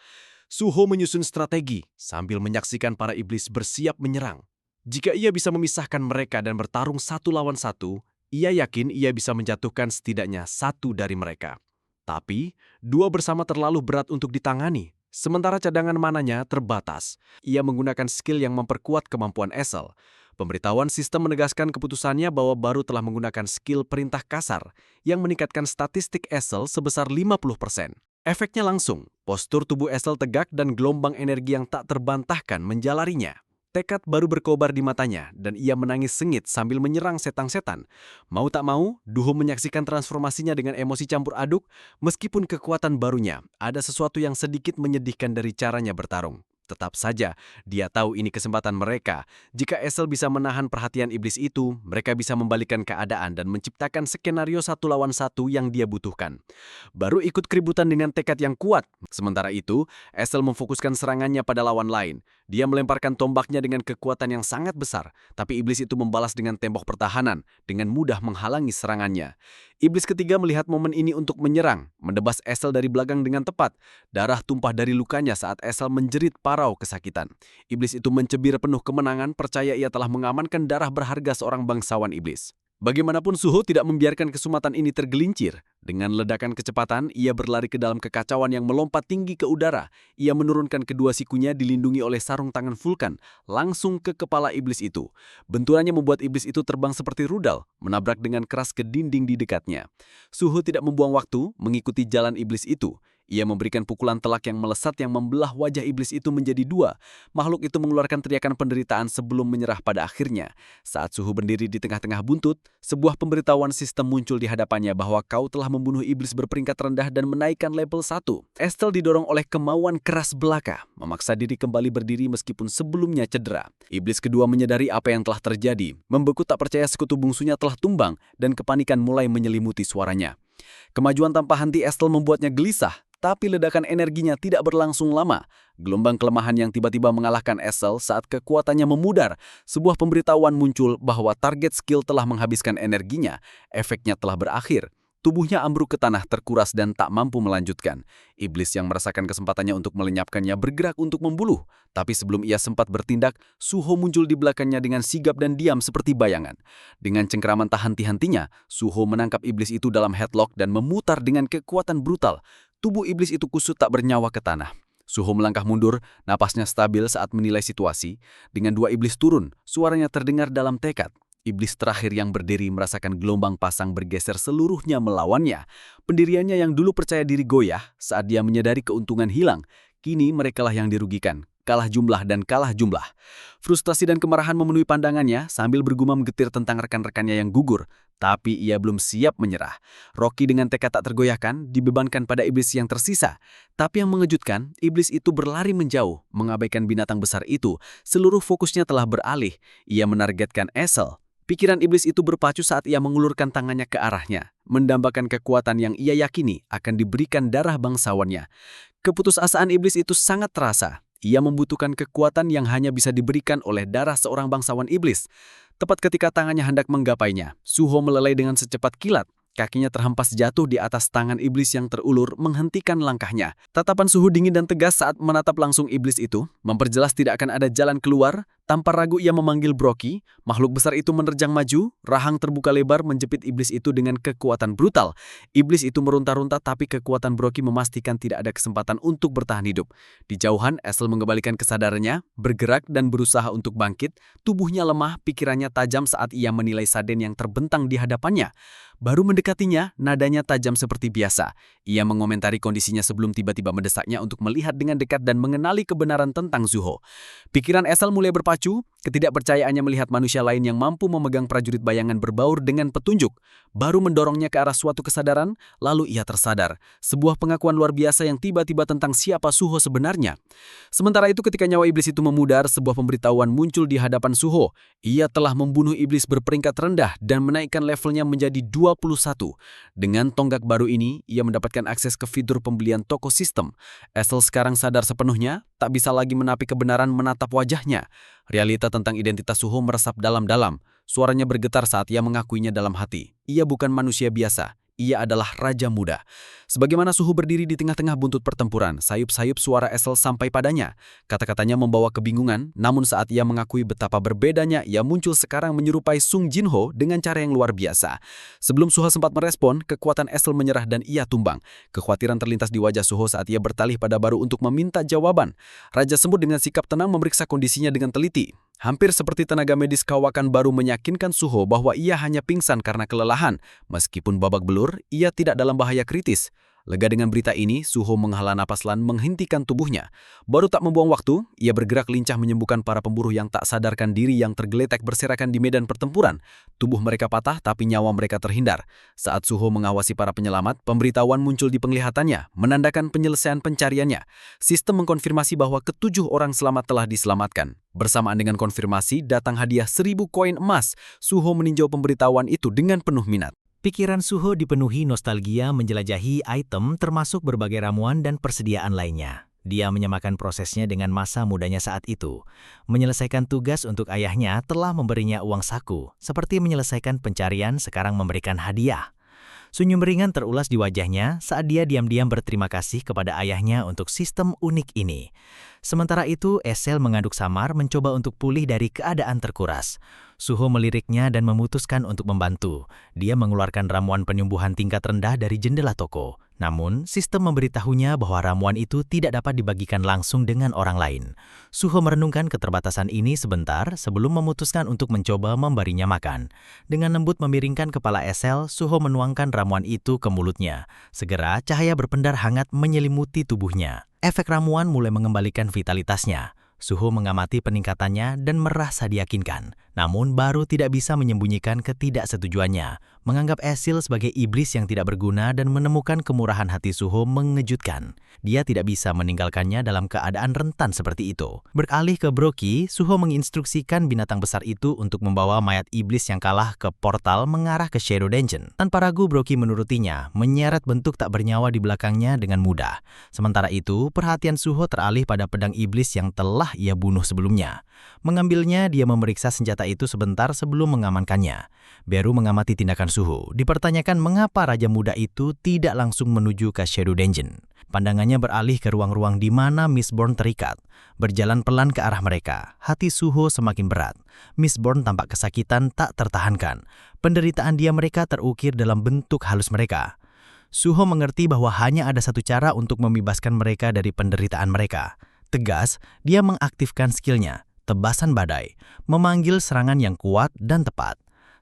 Suho menyusun strategi sambil menyaksikan para iblis bersiap menyerang. Jika ia bisa memisahkan mereka dan bertarung satu lawan satu, ia yakin ia bisa menjatuhkan setidaknya satu dari mereka. Tapi, dua bersama terlalu berat untuk ditangani. Sementara cadangan mananya terbatas. Ia menggunakan skill yang memperkuat kemampuan Esil. Pemberitahuan sistem menegaskan keputusannya bahwa baru telah menggunakan skill perintah kasar yang meningkatkan statistik Esil sebesar 50%. Efeknya langsung, postur tubuh Esil tegak dan gelombang energi yang tak terbantahkan menjalarinya. Tekad baru berkobar di matanya dan ia menangis sengit sambil menyerang setan-setan. Mau tak mau, Duho menyaksikan transformasinya dengan emosi campur aduk. Meskipun kekuatan barunya, ada sesuatu yang sedikit menyedihkan dari caranya bertarung. Tetap saja, dia tahu ini kesempatan mereka. Jika Esil bisa menahan perhatian iblis itu, mereka bisa membalikkan keadaan dan menciptakan skenario satu lawan satu yang dia butuhkan. Baru ikut keributan dengan tekad yang kuat. Sementara itu, Esil memfokuskan serangannya pada lawan lain. Dia melemparkan tombaknya dengan kekuatan yang sangat besar, tapi iblis itu membalas dengan tembok pertahanan, dengan mudah menghalangi serangannya. Iblis ketiga melihat momen ini untuk menyerang, mendebas Esil dari belakang dengan tepat. Darah tumpah dari lukanya saat Esil menjerit parau kesakitan. Iblis itu mencebir penuh kemenangan, percaya ia telah mengamankan darah berharga seorang bangsawan iblis. Bagaimanapun Suho tidak membiarkan kesumatan ini tergelincir. Dengan ledakan kecepatan, ia berlari ke dalam kekacauan yang melompat tinggi ke udara. Ia menurunkan kedua sikunya dilindungi oleh sarung tangan vulkan, langsung ke kepala iblis itu. Benturannya membuat iblis itu terbang seperti rudal, menabrak dengan keras ke dinding di dekatnya. Suho tidak membuang waktu mengikuti jalan iblis itu. Ia memberikan pukulan telak yang melesat yang membelah wajah iblis itu menjadi dua. Makhluk itu mengeluarkan teriakan penderitaan sebelum menyerah pada akhirnya. Saat Suho berdiri di tengah-tengah buntut, sebuah pemberitahuan sistem muncul di hadapannya bahwa kau telah membunuh iblis berperingkat rendah dan menaikkan level 1. Esil didorong oleh kemauan keras belaka, memaksa diri kembali berdiri meskipun sebelumnya cedera. Iblis kedua menyadari apa yang telah terjadi, membeku tak percaya sekutu bungsunya telah tumbang, dan kepanikan mulai menyelimuti suaranya. Kemajuan tanpa henti Esil membuatnya gelisah. Tapi ledakan energinya tidak berlangsung lama. Gelombang kelemahan yang tiba-tiba mengalahkan Esil saat kekuatannya memudar. Sebuah pemberitahuan muncul bahwa target skill telah menghabiskan energinya. Efeknya telah berakhir. Tubuhnya ambruk ke tanah terkuras dan tak mampu melanjutkan. Iblis yang merasakan kesempatannya untuk melenyapkannya bergerak untuk membunuh. Tapi sebelum ia sempat bertindak, Suho muncul di belakangnya dengan sigap dan diam seperti bayangan. Dengan cengkeraman tak henti-hentinya, Suho menangkap iblis itu dalam headlock dan memutar dengan kekuatan brutal. Tubuh iblis itu kusut tak bernyawa ke tanah. Suho melangkah mundur, napasnya stabil saat menilai situasi. Dengan dua iblis turun, suaranya terdengar dalam tekad. Iblis terakhir yang berdiri merasakan gelombang pasang bergeser seluruhnya melawannya. Pendiriannya yang dulu percaya diri goyah saat dia menyadari keuntungan hilang. Kini merekalah yang dirugikan. Kalah jumlah dan kalah jumlah. Frustasi dan kemarahan memenuhi pandangannya sambil bergumam getir tentang rekan-rekannya yang gugur. Tapi ia belum siap menyerah. Rocky dengan tekad tak tergoyahkan dibebankan pada iblis yang tersisa. Tapi yang mengejutkan, iblis itu berlari menjauh, mengabaikan binatang besar itu. Seluruh fokusnya telah beralih. Ia menargetkan Esil. Pikiran iblis itu berpacu saat ia mengulurkan tangannya ke arahnya, mendambakan kekuatan yang ia yakini akan diberikan darah bangsawannya. Keputusasaan iblis itu sangat terasa. Ia membutuhkan kekuatan yang hanya bisa diberikan oleh darah seorang bangsawan iblis. Tepat ketika tangannya hendak menggapainya, Suho meleleh dengan secepat kilat. Kakinya terhempas jatuh di atas tangan iblis yang terulur, menghentikan langkahnya. Tatapan Suho dingin dan tegas saat menatap langsung iblis itu, memperjelas tidak akan ada jalan keluar. Tanpa ragu ia memanggil Broky. Makhluk besar itu menerjang maju, rahang terbuka lebar menjepit iblis itu dengan kekuatan brutal. Iblis itu meronta-ronta, tapi kekuatan Broky memastikan tidak ada kesempatan untuk bertahan hidup. Di jauhan, Esel mengembalikan kesadarannya, bergerak dan berusaha untuk bangkit. Tubuhnya lemah, pikirannya tajam saat ia menilai Saden yang terbentang di hadapannya. Baru mendekatinya, nadanya tajam seperti biasa. Ia mengomentari kondisinya sebelum tiba-tiba mendesaknya untuk melihat dengan dekat dan mengenali kebenaran tentang Suho. Pikiran Esel mulai berpacu, ketidakpercayaannya melihat manusia lain yang mampu memegang prajurit bayangan berbaur dengan petunjuk. Baru mendorongnya ke arah suatu kesadaran, lalu ia tersadar. Sebuah pengakuan luar biasa yang tiba-tiba tentang siapa Suho sebenarnya. Sementara itu ketika nyawa iblis itu memudar, sebuah pemberitahuan muncul di hadapan Suho. Ia telah membunuh iblis berperingkat rendah dan menaikkan levelnya menjadi 21. Dengan tonggak baru ini, ia mendapatkan akses ke fitur pembelian toko sistem. Esel sekarang sadar sepenuhnya, tak bisa lagi menapi kebenaran menatap wajahnya. Realita tentang identitas Suho meresap dalam-dalam. Suaranya bergetar saat ia mengakuinya dalam hati. Ia bukan manusia biasa. Ia adalah Raja Muda. Sebagaimana Suho berdiri di tengah-tengah buntut pertempuran, sayup-sayup suara Esel sampai padanya. Kata-katanya membawa kebingungan, namun saat ia mengakui betapa berbedanya, ia muncul sekarang menyerupai Sung Jinho dengan cara yang luar biasa. Sebelum Suho sempat merespon, kekuatan Esel menyerah dan ia tumbang. Kekhawatiran terlintas di wajah Suho saat ia bertalih pada baru untuk meminta jawaban. Raja Semut dengan sikap tenang memeriksa kondisinya dengan teliti. Hampir seperti tenaga medis kawakan baru meyakinkan Suho bahwa ia hanya pingsan karena kelelahan. Meskipun babak belur, ia tidak dalam bahaya kritis. Lega dengan berita ini, Suho menghela napas lan menghentikan tubuhnya. Baru tak membuang waktu, ia bergerak lincah menyembuhkan para pemburu yang tak sadarkan diri yang tergeletak berserakan di medan pertempuran. Tubuh mereka patah tapi nyawa mereka terhindar. Saat Suho mengawasi para penyelamat, pemberitahuan muncul di penglihatannya, menandakan penyelesaian pencariannya. Sistem mengkonfirmasi bahwa ke-7 orang selamat telah diselamatkan. Bersamaan dengan konfirmasi, datang hadiah 1000 koin emas. Suho meninjau pemberitahuan itu dengan penuh minat. Pikiran Suho dipenuhi nostalgia menjelajahi item termasuk berbagai ramuan dan persediaan lainnya. Dia menyamakan prosesnya dengan masa mudanya saat itu. Menyelesaikan tugas untuk ayahnya telah memberinya uang saku, seperti menyelesaikan pencarian sekarang memberikan hadiah. Senyum ringan terulas di wajahnya saat dia diam-diam berterima kasih kepada ayahnya untuk sistem unik ini. Sementara itu, Esel mengaduk samar mencoba untuk pulih dari keadaan terkuras. Suho meliriknya dan memutuskan untuk membantu. Dia mengeluarkan ramuan penyembuhan tingkat rendah dari jendela toko. Namun, sistem memberitahunya bahwa ramuan itu tidak dapat dibagikan langsung dengan orang lain. Suho merenungkan keterbatasan ini sebentar sebelum memutuskan untuk mencoba memberinya makan. Dengan lembut memiringkan kepala Esel, Suho menuangkan ramuan itu ke mulutnya. Segera, cahaya berpendar hangat menyelimuti tubuhnya. Efek ramuan mulai mengembalikan vitalitasnya. Suho mengamati peningkatannya dan merasa diyakinkan, namun baru tidak bisa menyembunyikan ketidaksetujuannya. Menganggap Esel sebagai iblis yang tidak berguna dan menemukan kemurahan hati Suho mengejutkan. Dia tidak bisa meninggalkannya dalam keadaan rentan seperti itu. Beralih ke Broky, Suho menginstruksikan binatang besar itu untuk membawa mayat iblis yang kalah ke portal mengarah ke Shadow Dungeon. Tanpa ragu Broky menurutinya, menyeret bentuk tak bernyawa di belakangnya dengan mudah. Sementara itu, perhatian Suho teralih pada pedang iblis yang telah ia bunuh sebelumnya. Mengambilnya, dia memeriksa senjata itu sebentar sebelum mengamankannya. Beru mengamati tindakan Suho, dipertanyakan mengapa Raja Muda itu tidak langsung menuju ke Shadow Dungeon. Pandangannya beralih ke ruang-ruang di mana Mistborn terikat. Berjalan pelan ke arah mereka, hati Suho semakin berat. Mistborn tampak kesakitan tak tertahankan. Penderitaan dia mereka terukir dalam bentuk halus mereka. Suho mengerti bahwa hanya ada satu cara untuk membebaskan mereka dari penderitaan mereka. Tegas, dia mengaktifkan skillnya, tebasan badai, memanggil serangan yang kuat dan tepat.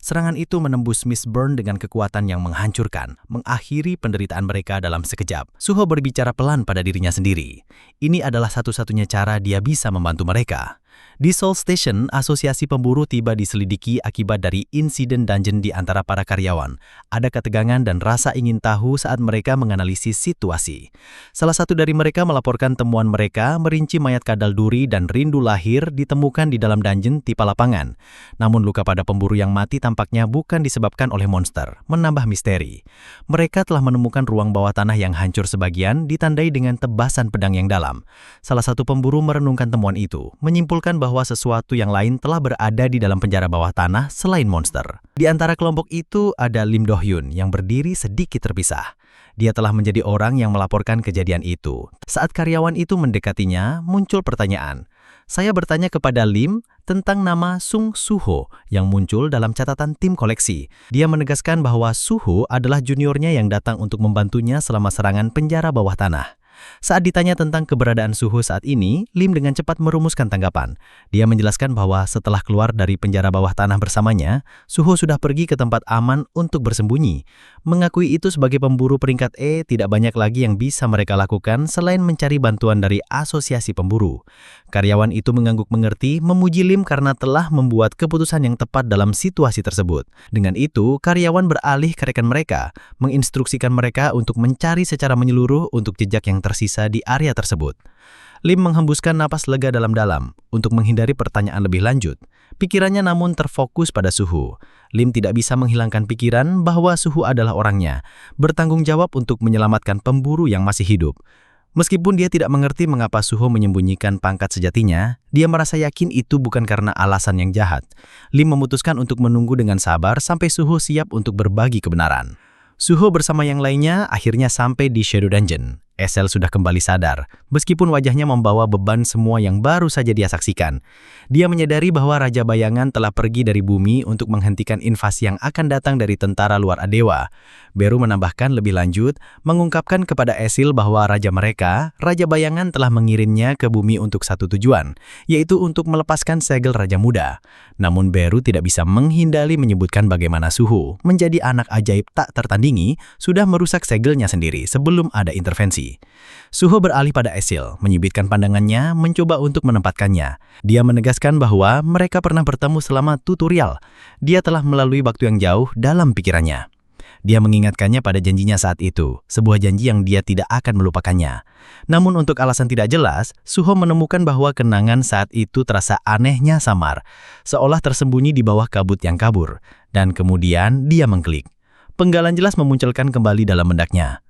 Serangan itu menembus Mistborn dengan kekuatan yang menghancurkan, mengakhiri penderitaan mereka dalam sekejap. Suho berbicara pelan pada dirinya sendiri. Ini adalah satu-satunya cara dia bisa membantu mereka. Di Soul Station, asosiasi pemburu tiba diselidiki akibat dari insiden dungeon di antara para karyawan. Ada ketegangan dan rasa ingin tahu saat mereka menganalisis situasi. Salah satu dari mereka melaporkan temuan mereka merinci mayat kadal duri dan rindu lahir ditemukan di dalam dungeon tipe lapangan. Namun luka pada pemburu yang mati tampaknya bukan disebabkan oleh monster, menambah misteri. Mereka telah menemukan ruang bawah tanah yang hancur sebagian ditandai dengan tebasan pedang yang dalam. Salah satu pemburu merenungkan temuan itu, menyimpulkan bahwa sesuatu yang lain telah berada di dalam penjara bawah tanah selain monster. Di antara kelompok itu ada Lim Do-hyun yang berdiri sedikit terpisah. Dia telah menjadi orang yang melaporkan kejadian itu. Saat karyawan itu mendekatinya, muncul pertanyaan. Saya bertanya kepada Lim tentang nama Sung Suho yang muncul dalam catatan tim koleksi. Dia menegaskan bahwa Suho adalah juniornya yang datang untuk membantunya selama serangan penjara bawah tanah. Saat ditanya tentang keberadaan Suho saat ini, Lim dengan cepat merumuskan tanggapan. Dia menjelaskan bahwa setelah keluar dari penjara bawah tanah bersamanya, Suho sudah pergi ke tempat aman untuk bersembunyi. Mengakui itu sebagai pemburu peringkat E, tidak banyak lagi yang bisa mereka lakukan selain mencari bantuan dari asosiasi pemburu. Karyawan itu mengangguk mengerti, memuji Lim karena telah membuat keputusan yang tepat dalam situasi tersebut. Dengan itu, karyawan beralih ke rekan mereka, menginstruksikan mereka untuk mencari secara menyeluruh untuk jejak yang tersisa di area tersebut. Lim menghembuskan napas lega dalam-dalam untuk menghindari pertanyaan lebih lanjut. Pikirannya namun terfokus pada Suho. Lim tidak bisa menghilangkan pikiran bahwa Suho adalah orangnya, bertanggung jawab untuk menyelamatkan pemburu yang masih hidup. Meskipun dia tidak mengerti mengapa Suho menyembunyikan pangkat sejatinya, dia merasa yakin itu bukan karena alasan yang jahat. Lim memutuskan untuk menunggu dengan sabar sampai Suho siap untuk berbagi kebenaran. Suho bersama yang lainnya akhirnya sampai di Shadow Dungeon. Esel sudah kembali sadar, meskipun wajahnya membawa beban semua yang baru saja dia saksikan. Dia menyadari bahwa Raja Bayangan telah pergi dari bumi untuk menghentikan invasi yang akan datang dari tentara luar Adewa. Beru menambahkan lebih lanjut, mengungkapkan kepada Esil bahwa raja mereka, Raja Bayangan telah mengirimnya ke bumi untuk satu tujuan, yaitu untuk melepaskan segel Raja Muda. Namun Beru tidak bisa menghindari menyebutkan bagaimana Suho, menjadi anak ajaib tak tertandingi, sudah merusak segelnya sendiri sebelum ada intervensi. Suho beralih pada Esil, menyibitkan pandangannya, mencoba untuk menempatkannya. Dia menegaskan bahwa mereka pernah bertemu selama tutorial. Dia telah melalui waktu yang jauh dalam pikirannya. Dia mengingatkannya pada janjinya saat itu, sebuah janji yang dia tidak akan melupakannya. Namun untuk alasan tidak jelas, Suho menemukan bahwa kenangan saat itu terasa anehnya samar, seolah tersembunyi di bawah kabut yang kabur. Dan kemudian dia mengklik. Penggalan jelas memunculkan kembali dalam bendaknya.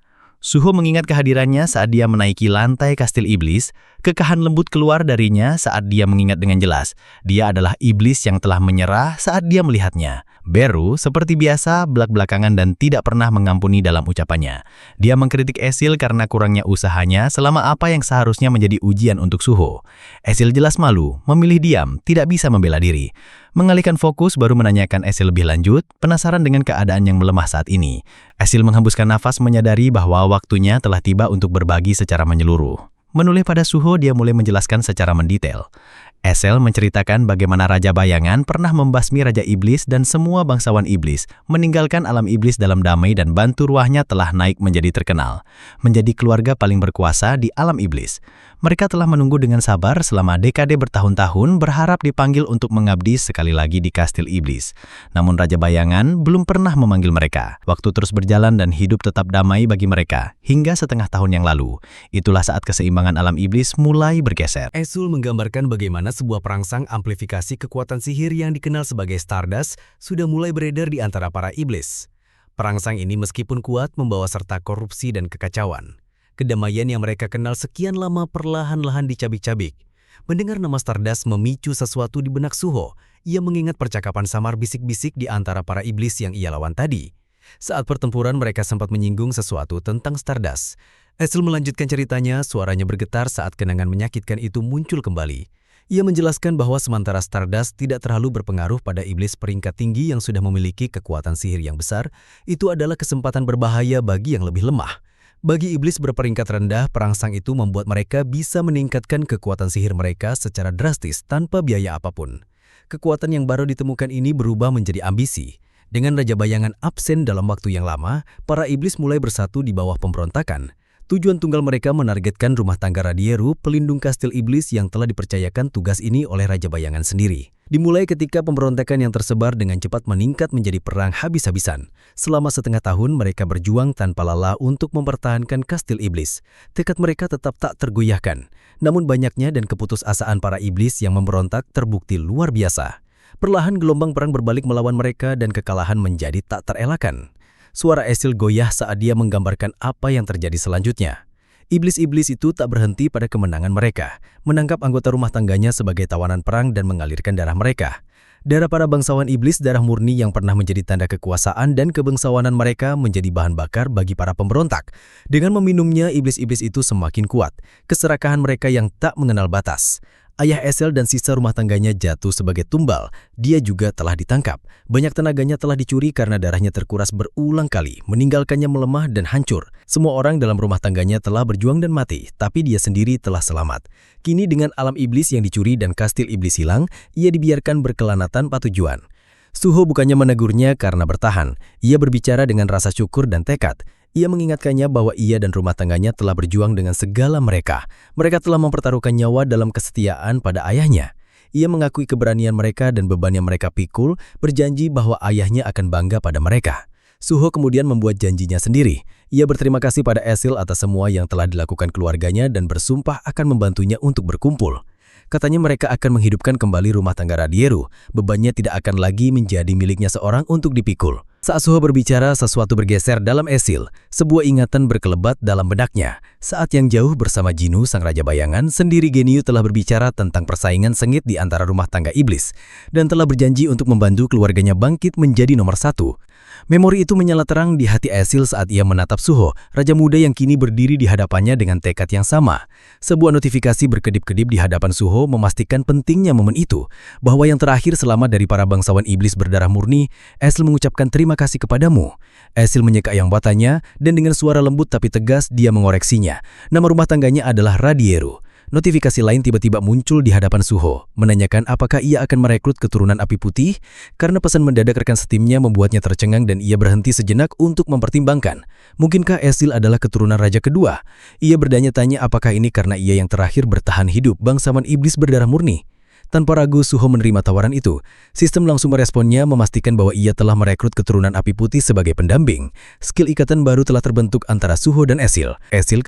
Suho mengingat kehadirannya saat dia menaiki lantai kastil iblis. Kekahan lembut keluar darinya saat dia mengingat dengan jelas. Dia adalah iblis yang telah menyerah saat dia melihatnya. Beru, seperti biasa, belak-belakangan dan tidak pernah mengampuni dalam ucapannya. Dia mengkritik Esil karena kurangnya usahanya selama apa yang seharusnya menjadi ujian untuk Suho. Esil jelas malu, memilih diam, tidak bisa membela diri. Mengalihkan fokus baru menanyakan Esil lebih lanjut, penasaran dengan keadaan yang melemah saat ini. Esil menghembuskan nafas menyadari bahwa waktunya telah tiba untuk berbagi secara menyeluruh. Menoleh pada Suho, dia mulai menjelaskan secara mendetail. Esel menceritakan bagaimana Raja Bayangan pernah membasmi Raja Iblis dan semua bangsawan iblis, meninggalkan alam iblis dalam damai dan bantu ruahnya telah naik menjadi terkenal, menjadi keluarga paling berkuasa di alam iblis. Mereka telah menunggu dengan sabar selama dekade bertahun-tahun berharap dipanggil untuk mengabdi sekali lagi di kastil iblis. Namun Raja Bayangan belum pernah memanggil mereka. Waktu terus berjalan dan hidup tetap damai bagi mereka, hingga setengah tahun yang lalu. Itulah saat keseimbangan alam iblis mulai bergeser. Esul menggambarkan bagaimana sebuah perangsang amplifikasi kekuatan sihir yang dikenal sebagai Stardust sudah mulai beredar di antara para iblis. Perangsang ini meskipun kuat membawa serta korupsi dan kekacauan. Kedamaian yang mereka kenal sekian lama perlahan-lahan dicabik-cabik. Mendengar nama Stardust memicu sesuatu di benak Suho. Ia mengingat percakapan samar bisik-bisik di antara para iblis yang ia lawan tadi. Saat pertempuran mereka sempat menyinggung sesuatu tentang Stardust. Esul melanjutkan ceritanya, suaranya bergetar saat kenangan menyakitkan itu muncul kembali. Ia menjelaskan bahwa sementara Stardust tidak terlalu berpengaruh pada iblis peringkat tinggi yang sudah memiliki kekuatan sihir yang besar, itu adalah kesempatan berbahaya bagi yang lebih lemah. Bagi iblis berperingkat rendah, perangsang itu membuat mereka bisa meningkatkan kekuatan sihir mereka secara drastis tanpa biaya apapun. Kekuatan yang baru ditemukan ini berubah menjadi ambisi. Dengan Raja Bayangan absen dalam waktu yang lama, para iblis mulai bersatu di bawah pemberontakan. Tujuan tunggal mereka menargetkan rumah tangga Radieru, pelindung kastil iblis yang telah dipercayakan tugas ini oleh Raja Bayangan sendiri. Dimulai ketika pemberontakan yang tersebar dengan cepat meningkat menjadi perang habis-habisan. Selama setengah tahun mereka berjuang tanpa lelah untuk mempertahankan kastil iblis. Tekad mereka tetap tak tergoyahkan. Namun banyaknya dan keputusasaan para iblis yang memberontak terbukti luar biasa. Perlahan gelombang perang berbalik melawan mereka dan kekalahan menjadi tak terelakkan. Suara Esil goyah saat dia menggambarkan apa yang terjadi selanjutnya. Iblis-iblis itu tak berhenti pada kemenangan mereka, menangkap anggota rumah tangganya sebagai tawanan perang dan mengalirkan darah mereka. Darah para bangsawan iblis, darah murni yang pernah menjadi tanda kekuasaan dan kebangsawanan mereka menjadi bahan bakar bagi para pemberontak. Dengan meminumnya, iblis-iblis itu semakin kuat, keserakahan mereka yang tak mengenal batas. Ayah Esil dan sisa rumah tangganya jatuh sebagai tumbal. Dia juga telah ditangkap. Banyak tenaganya telah dicuri karena darahnya terkuras berulang kali, meninggalkannya melemah dan hancur. Semua orang dalam rumah tangganya telah berjuang dan mati, tapi dia sendiri telah selamat. Kini dengan alam iblis yang dicuri dan kastil iblis hilang, ia dibiarkan berkelana tanpa tujuan. Suho bukannya menegurnya karena bertahan. Ia berbicara dengan rasa syukur dan tekad. Ia mengingatkannya bahwa ia dan rumah tangganya telah berjuang dengan segala mereka. Mereka telah mempertaruhkan nyawa dalam kesetiaan pada ayahnya. Ia mengakui keberanian mereka dan beban yang mereka pikul, berjanji bahwa ayahnya akan bangga pada mereka. Suho kemudian membuat janjinya sendiri. Ia berterima kasih pada Esil atas semua yang telah dilakukan keluarganya dan bersumpah akan membantunya untuk berkumpul. Katanya mereka akan menghidupkan kembali rumah tangga Radieru. Bebannya tidak akan lagi menjadi miliknya seorang untuk dipikul. Saat Suho berbicara, sesuatu bergeser dalam Esil. Sebuah ingatan berkelebat dalam benaknya. Saat yang jauh bersama Jinu, sang Raja Bayangan, sendiri Genyu telah berbicara tentang persaingan sengit di antara rumah tangga iblis dan telah berjanji untuk membantu keluarganya bangkit menjadi nomor satu. Memori itu menyala terang di hati Esil saat ia menatap Suho, raja muda yang kini berdiri di hadapannya dengan tekad yang sama. Sebuah notifikasi berkedip-kedip di hadapan Suho memastikan pentingnya momen itu, bahwa yang terakhir selamat dari para bangsawan iblis berdarah murni, Esil mengucapkan terima kasih kepadamu. Esil menyeka yang batanya, dan dengan suara lembut tapi tegas dia mengoreksinya. Nama rumah tangganya adalah Radieru. Notifikasi lain tiba-tiba muncul di hadapan Suho, menanyakan apakah ia akan merekrut keturunan api putih, karena pesan mendadak rekan setimnya membuatnya tercengang dan ia berhenti sejenak untuk mempertimbangkan. Mungkinkah Esil adalah keturunan raja kedua? Ia bertanya-tanya apakah ini karena ia yang terakhir bertahan hidup bangsawan iblis berdarah murni. Tanpa ragu, Suho menerima tawaran itu. Sistem langsung meresponnya, memastikan bahwa ia telah merekrut keturunan api putih sebagai pendamping. Skill ikatan baru telah terbentuk antara Suho dan Esil.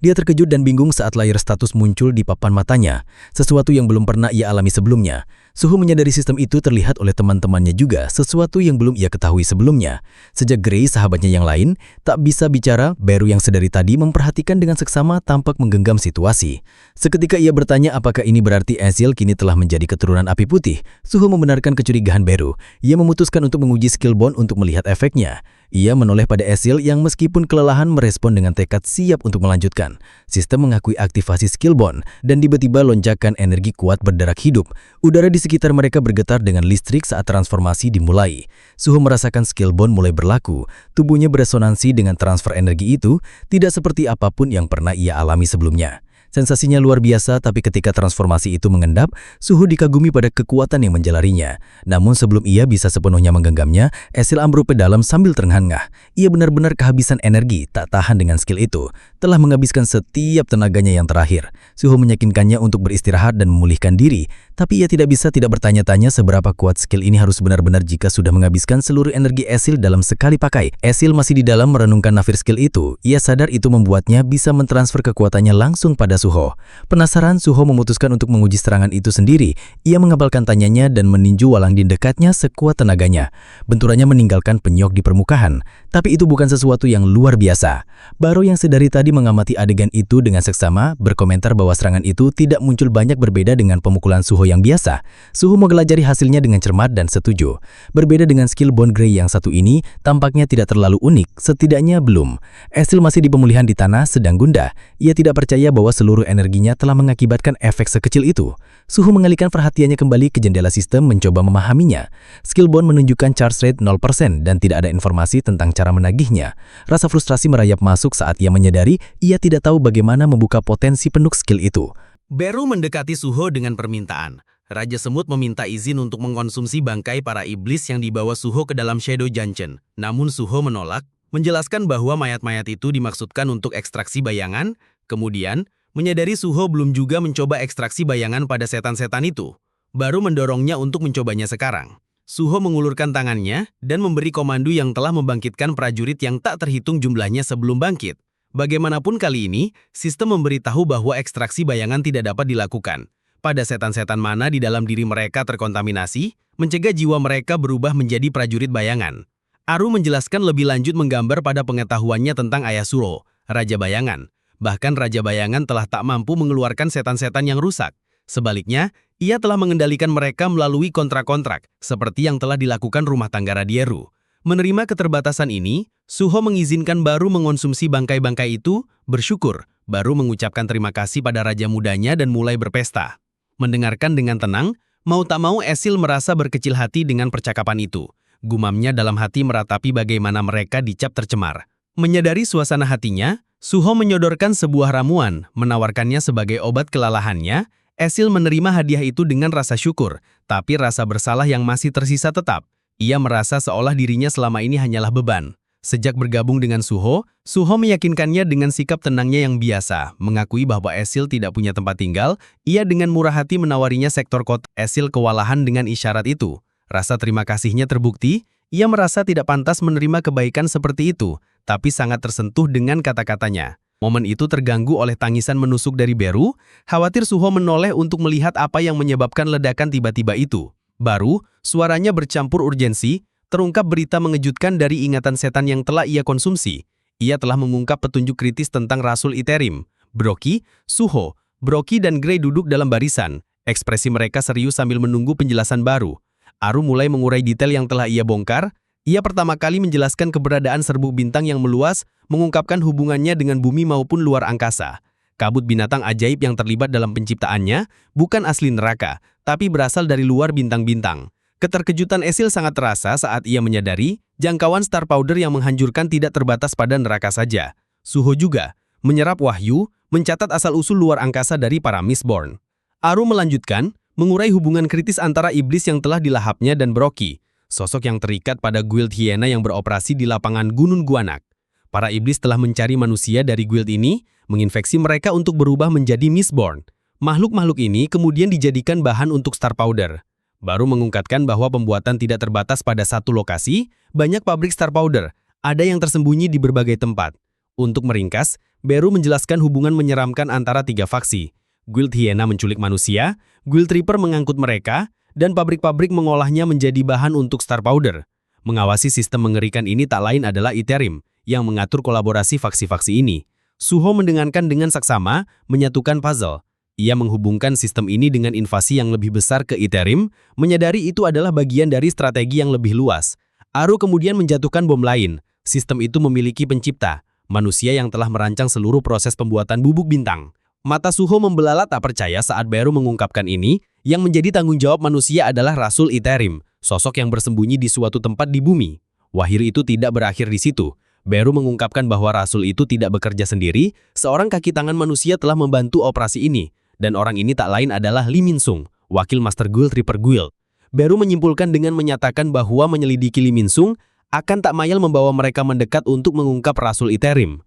Dia terkejut dan bingung saat layar status muncul di papan matanya, sesuatu yang belum pernah ia alami sebelumnya. Suho menyadari sistem itu terlihat oleh teman-temannya juga, sesuatu yang belum ia ketahui sebelumnya. Sejak Grey, sahabatnya yang lain, tak bisa bicara, Beru yang sedari tadi memperhatikan dengan seksama tampak menggenggam situasi. Seketika ia bertanya apakah ini berarti Esil kini telah menjadi keturunan api putih. Suho membenarkan kecurigaan Beru. Ia memutuskan untuk menguji skill bond untuk melihat efeknya. Ia menoleh pada Esil yang meskipun kelelahan merespon dengan tekad siap untuk melanjutkan. Sistem mengakui aktivasi skill bond dan tiba-tiba lonjakan energi kuat berderak hidup. Udara di sekitar mereka bergetar dengan listrik saat transformasi dimulai. Suho merasakan skill bond mulai berlaku. Tubuhnya beresonansi dengan transfer energi itu, tidak seperti apapun yang pernah ia alami sebelumnya. Sensasinya luar biasa, tapi ketika transformasi itu mengendap, Suho dikagumi pada kekuatan yang menjalarinya. Namun sebelum ia bisa sepenuhnya menggenggamnya, Esil ambruk ke dalam sambil terengah-engah. Ia benar-benar kehabisan energi, tak tahan dengan skill itu. Telah menghabiskan setiap tenaganya yang terakhir. Suho meyakinkannya untuk beristirahat dan memulihkan diri, tapi ia tidak bisa tidak bertanya-tanya seberapa kuat skill ini harus benar-benar jika sudah menghabiskan seluruh energi Esil dalam sekali pakai. Esil masih di dalam merenungkan nafir skill itu. Ia sadar itu membuatnya bisa mentransfer kekuatannya langsung pada Suho. Penasaran, Suho memutuskan untuk menguji serangan itu sendiri. Ia mengabalkan tanyanya dan meninju walang di dekatnya sekuat tenaganya. Benturannya meninggalkan penyok di permukaan. Tapi itu bukan sesuatu yang luar biasa. Baro yang sedari tadi mengamati adegan itu dengan seksama, berkomentar bahwa serangan itu tidak muncul banyak berbeda dengan pemukulan Suho yang biasa. Suho menggelajari hasilnya dengan cermat dan setuju. Berbeda dengan skill Bond Grey yang satu ini, tampaknya tidak terlalu unik, setidaknya belum. Esil masih di pemulihan di tanah sedang gundah. Ia tidak percaya bahwa seluruh energinya telah mengakibatkan efek sekecil itu. Suho mengalihkan perhatiannya kembali ke jendela sistem mencoba memahaminya. Skill Bond menunjukkan charge rate 0% dan tidak ada informasi tentang cara menagihnya. Rasa frustrasi merayap masuk saat ia menyadari ia tidak tahu bagaimana membuka potensi penuh skill itu. Beru mendekati Suho dengan permintaan. Raja Semut meminta izin untuk mengkonsumsi bangkai para iblis yang dibawa Suho ke dalam Shadow Junction. Namun Suho menolak, menjelaskan bahwa mayat-mayat itu dimaksudkan untuk ekstraksi bayangan, kemudian menyadari Suho belum juga mencoba ekstraksi bayangan pada setan-setan itu, baru mendorongnya untuk mencobanya sekarang. Suho mengulurkan tangannya dan memberi komando yang telah membangkitkan prajurit yang tak terhitung jumlahnya sebelum bangkit. Bagaimanapun kali ini, sistem memberitahu bahwa ekstraksi bayangan tidak dapat dilakukan. Pada setan-setan mana di dalam diri mereka terkontaminasi, mencegah jiwa mereka berubah menjadi prajurit bayangan. Aru menjelaskan lebih lanjut menggambar pada pengetahuannya tentang Ayasuro, Raja Bayangan. Bahkan Raja Bayangan telah tak mampu mengeluarkan setan-setan yang rusak. Sebaliknya, ia telah mengendalikan mereka melalui kontrak-kontrak, seperti yang telah dilakukan rumah tangga Radieru. Menerima keterbatasan ini, Suho mengizinkan Baru mengonsumsi bangkai-bangkai itu, bersyukur, baru mengucapkan terima kasih pada raja mudanya dan mulai berpesta. Mendengarkan dengan tenang, mau tak mau Esil merasa berkecil hati dengan percakapan itu. Gumamnya dalam hati meratapi bagaimana mereka dicap tercemar. Menyadari suasana hatinya, Suho menyodorkan sebuah ramuan, menawarkannya sebagai obat kelalahannya. Esil menerima hadiah itu dengan rasa syukur, tapi rasa bersalah yang masih tersisa tetap. Ia merasa seolah dirinya selama ini hanyalah beban. Sejak bergabung dengan Suho, Suho meyakinkannya dengan sikap tenangnya yang biasa, mengakui bahwa Esil tidak punya tempat tinggal. Ia dengan murah hati menawarinya sektor kota. Esil kewalahan dengan isyarat itu. Rasa terima kasihnya terbukti, ia merasa tidak pantas menerima kebaikan seperti itu, tapi sangat tersentuh dengan kata-katanya. Momen itu terganggu oleh tangisan menusuk dari Beru, khawatir Suho menoleh untuk melihat apa yang menyebabkan ledakan tiba-tiba itu. Baru, suaranya bercampur urgensi, terungkap berita mengejutkan dari ingatan setan yang telah ia konsumsi. Ia telah mengungkap petunjuk kritis tentang Rasul Iterim. Broki, Suho, Broki dan Grey duduk dalam barisan. Ekspresi mereka serius sambil menunggu penjelasan Baru. Aru mulai mengurai detail yang telah ia bongkar. Ia pertama kali menjelaskan keberadaan serbuk bintang yang meluas, mengungkapkan hubungannya dengan bumi maupun luar angkasa. Kabut binatang ajaib yang terlibat dalam penciptaannya bukan asli neraka, tapi berasal dari luar bintang-bintang. Keterkejutan Esil sangat terasa saat ia menyadari jangkauan star powder yang menghancurkan tidak terbatas pada neraka saja. Suho juga menyerap wahyu, mencatat asal-usul luar angkasa dari para Mistborn. Aru melanjutkan, mengurai hubungan kritis antara iblis yang telah dilahapnya dan Broki, sosok yang terikat pada guild Hyena yang beroperasi di lapangan Gunung Guanak. Para iblis telah mencari manusia dari guild ini, menginfeksi mereka untuk berubah menjadi Mistborn. Makhluk-makhluk ini kemudian dijadikan bahan untuk star powder. Baru mengungkapkan bahwa pembuatan tidak terbatas pada satu lokasi, banyak pabrik star powder, ada yang tersembunyi di berbagai tempat. Untuk meringkas, Beru menjelaskan hubungan menyeramkan antara tiga faksi. Guild Hyena menculik manusia, Guild Reaper mengangkut mereka, dan pabrik-pabrik mengolahnya menjadi bahan untuk star powder. Mengawasi sistem mengerikan ini tak lain adalah Iterim, yang mengatur kolaborasi faksi-faksi ini. Suho mendengarkan dengan saksama, menyatukan puzzle. Ia menghubungkan sistem ini dengan invasi yang lebih besar ke Iterim, menyadari itu adalah bagian dari strategi yang lebih luas. Aru kemudian menjatuhkan bom lain. Sistem itu memiliki pencipta, manusia yang telah merancang seluruh proses pembuatan bubuk bintang. Mata Suho membelalak tak percaya saat Beru mengungkapkan ini, yang menjadi tanggung jawab manusia adalah Rasul Iterim, sosok yang bersembunyi di suatu tempat di bumi. Wahyu itu tidak berakhir di situ. Beru mengungkapkan bahwa Rasul itu tidak bekerja sendiri, seorang kaki tangan manusia telah membantu operasi ini, dan orang ini tak lain adalah Lee Min-sung, wakil Master Guild Reaper Guild. Beru menyimpulkan dengan menyatakan bahwa menyelidiki Lee Min-sung akan tak mayal membawa mereka mendekat untuk mengungkap Rasul Iterim.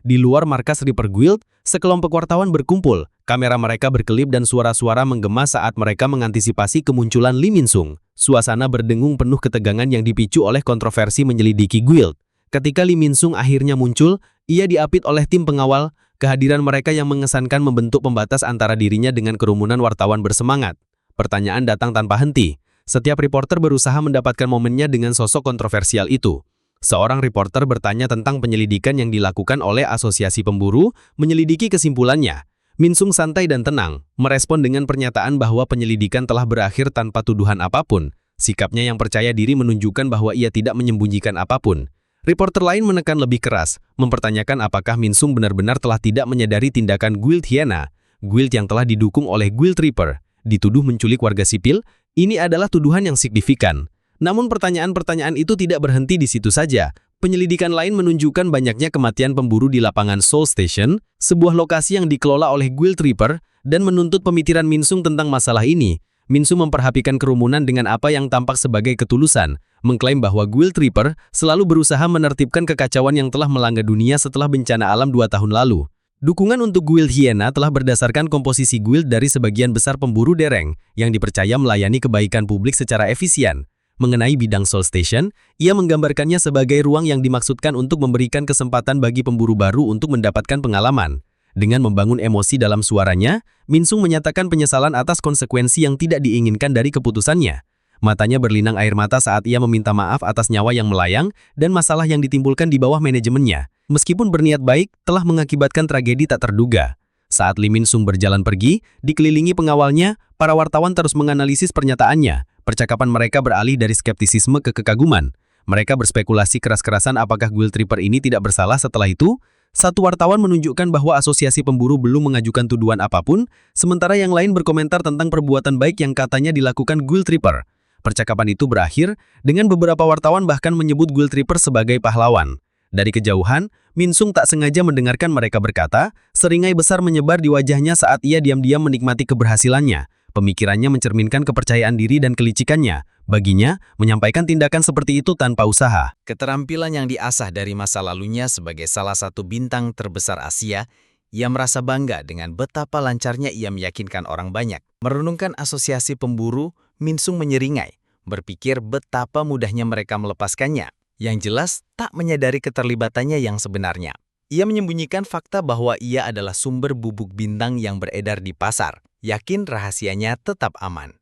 Di luar markas Reaper Guild, sekelompok wartawan berkumpul, kamera mereka berkelip dan suara-suara menggema saat mereka mengantisipasi kemunculan Lee Min-sung. Suasana berdengung penuh ketegangan yang dipicu oleh kontroversi menyelidiki guild. Ketika Lee Min-sung akhirnya muncul, ia diapit oleh tim pengawal. Kehadiran mereka yang mengesankan membentuk pembatas antara dirinya dengan kerumunan wartawan bersemangat. Pertanyaan datang tanpa henti. Setiap reporter berusaha mendapatkan momennya dengan sosok kontroversial itu. Seorang reporter bertanya tentang penyelidikan yang dilakukan oleh Asosiasi Pemburu, menyelidiki kesimpulannya. Min-sung santai dan tenang, merespon dengan pernyataan bahwa penyelidikan telah berakhir tanpa tuduhan apapun. Sikapnya yang percaya diri menunjukkan bahwa ia tidak menyembunyikan apapun. Reporter lain menekan lebih keras, mempertanyakan apakah Min-sung benar-benar telah tidak menyadari tindakan Guild Hyena, guild yang telah didukung oleh Guild Reaper, dituduh menculik warga sipil. Ini adalah tuduhan yang signifikan. Namun pertanyaan-pertanyaan itu tidak berhenti di situ saja. Penyelidikan lain menunjukkan banyaknya kematian pemburu di lapangan Soul Station, sebuah lokasi yang dikelola oleh Guild Reaper, dan menuntut pemikiran Min-sung tentang masalah ini. Min-sung memperhatikan kerumunan dengan apa yang tampak sebagai ketulusan, mengklaim bahwa Guild Reaper selalu berusaha menertibkan kekacauan yang telah melanda dunia setelah bencana alam 2 tahun lalu. Dukungan untuk Guild Hyena telah berdasarkan komposisi guild dari sebagian besar pemburu dereng yang dipercaya melayani kebaikan publik secara efisien. Mengenai bidang Soul Station, ia menggambarkannya sebagai ruang yang dimaksudkan untuk memberikan kesempatan bagi pemburu baru untuk mendapatkan pengalaman. Dengan membangun emosi dalam suaranya, Min-sung menyatakan penyesalan atas konsekuensi yang tidak diinginkan dari keputusannya. Matanya berlinang air mata saat ia meminta maaf atas nyawa yang melayang dan masalah yang ditimbulkan di bawah manajemennya. Meskipun berniat baik, telah mengakibatkan tragedi tak terduga. Saat Lee Min-sung berjalan pergi, dikelilingi pengawalnya, para wartawan terus menganalisis pernyataannya. Percakapan mereka beralih dari skeptisisme ke kekaguman. Mereka berspekulasi keras-kerasan apakah Guild Reaper ini tidak bersalah. Setelah itu, satu wartawan menunjukkan bahwa asosiasi pemburu belum mengajukan tuduhan apapun, sementara yang lain berkomentar tentang perbuatan baik yang katanya dilakukan Guild Reaper. Percakapan itu berakhir dengan beberapa wartawan bahkan menyebut Guild Reaper sebagai pahlawan. Dari kejauhan, Min-sung tak sengaja mendengarkan mereka berkata, seringai besar menyebar di wajahnya saat ia diam-diam menikmati keberhasilannya. Pemikirannya mencerminkan kepercayaan diri dan kelicikannya. Baginya, menyampaikan tindakan seperti itu tanpa usaha. Keterampilan yang diasah dari masa lalunya sebagai salah satu bintang terbesar Asia, ia merasa bangga dengan betapa lancarnya ia meyakinkan orang banyak. Merenungkan asosiasi pemburu, Min-sung menyeringai, berpikir betapa mudahnya mereka melepaskannya. Yang jelas, tak menyadari keterlibatannya yang sebenarnya. Ia menyembunyikan fakta bahwa ia adalah sumber bubuk bintang yang beredar di pasar, yakin rahasianya tetap aman.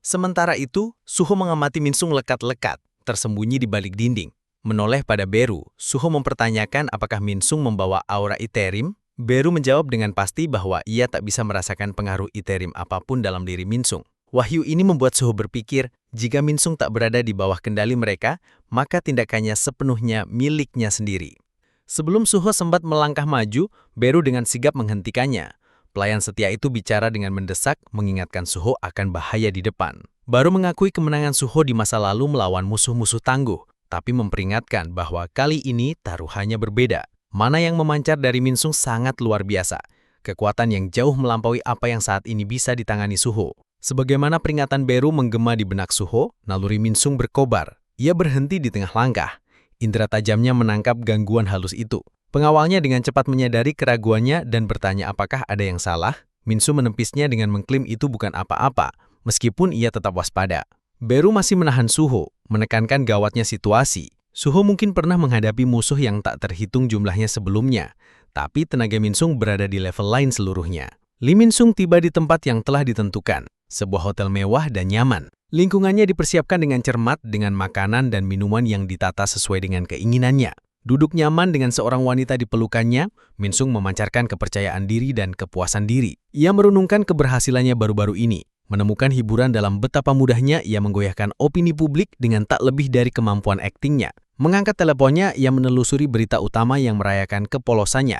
Sementara itu, Suho mengamati Min-sung lekat-lekat, tersembunyi di balik dinding. Menoleh pada Beru, Suho mempertanyakan apakah Min-sung membawa aura iterim. Beru menjawab dengan pasti bahwa ia tak bisa merasakan pengaruh iterim apapun dalam diri Min-sung. Wahyu ini membuat Suho berpikir, jika Min-sung tak berada di bawah kendali mereka, maka tindakannya sepenuhnya miliknya sendiri. Sebelum Suho sempat melangkah maju, Beru dengan sigap menghentikannya. Pelayan setia itu bicara dengan mendesak, mengingatkan Suho akan bahaya di depan. Baru mengakui kemenangan Suho di masa lalu melawan musuh-musuh tangguh, tapi memperingatkan bahwa kali ini taruhannya berbeda. Mana yang memancar dari Min-sung sangat luar biasa. Kekuatan yang jauh melampaui apa yang saat ini bisa ditangani Suho. Sebagaimana peringatan Beru menggema di benak Suho, naluri Min-sung berkobar. Ia berhenti di tengah langkah. Indera tajamnya menangkap gangguan halus itu. Pengawalnya dengan cepat menyadari keraguannya dan bertanya apakah ada yang salah. Min-sung menepisnya dengan mengklaim itu bukan apa-apa, meskipun ia tetap waspada. Beru masih menahan Suho, menekankan gawatnya situasi. Suho mungkin pernah menghadapi musuh yang tak terhitung jumlahnya sebelumnya, tapi tenaga Min-sung berada di level lain seluruhnya. Lee Min-sung tiba di tempat yang telah ditentukan, sebuah hotel mewah dan nyaman. Lingkungannya dipersiapkan dengan cermat dengan makanan dan minuman yang ditata sesuai dengan keinginannya. Duduk nyaman dengan seorang wanita di pelukannya, Min-sung memancarkan kepercayaan diri dan kepuasan diri. Ia merenungkan keberhasilannya baru-baru ini, menemukan hiburan dalam betapa mudahnya ia menggoyahkan opini publik dengan tak lebih dari kemampuan aktingnya. Mengangkat teleponnya, ia menelusuri berita utama yang merayakan kepolosannya.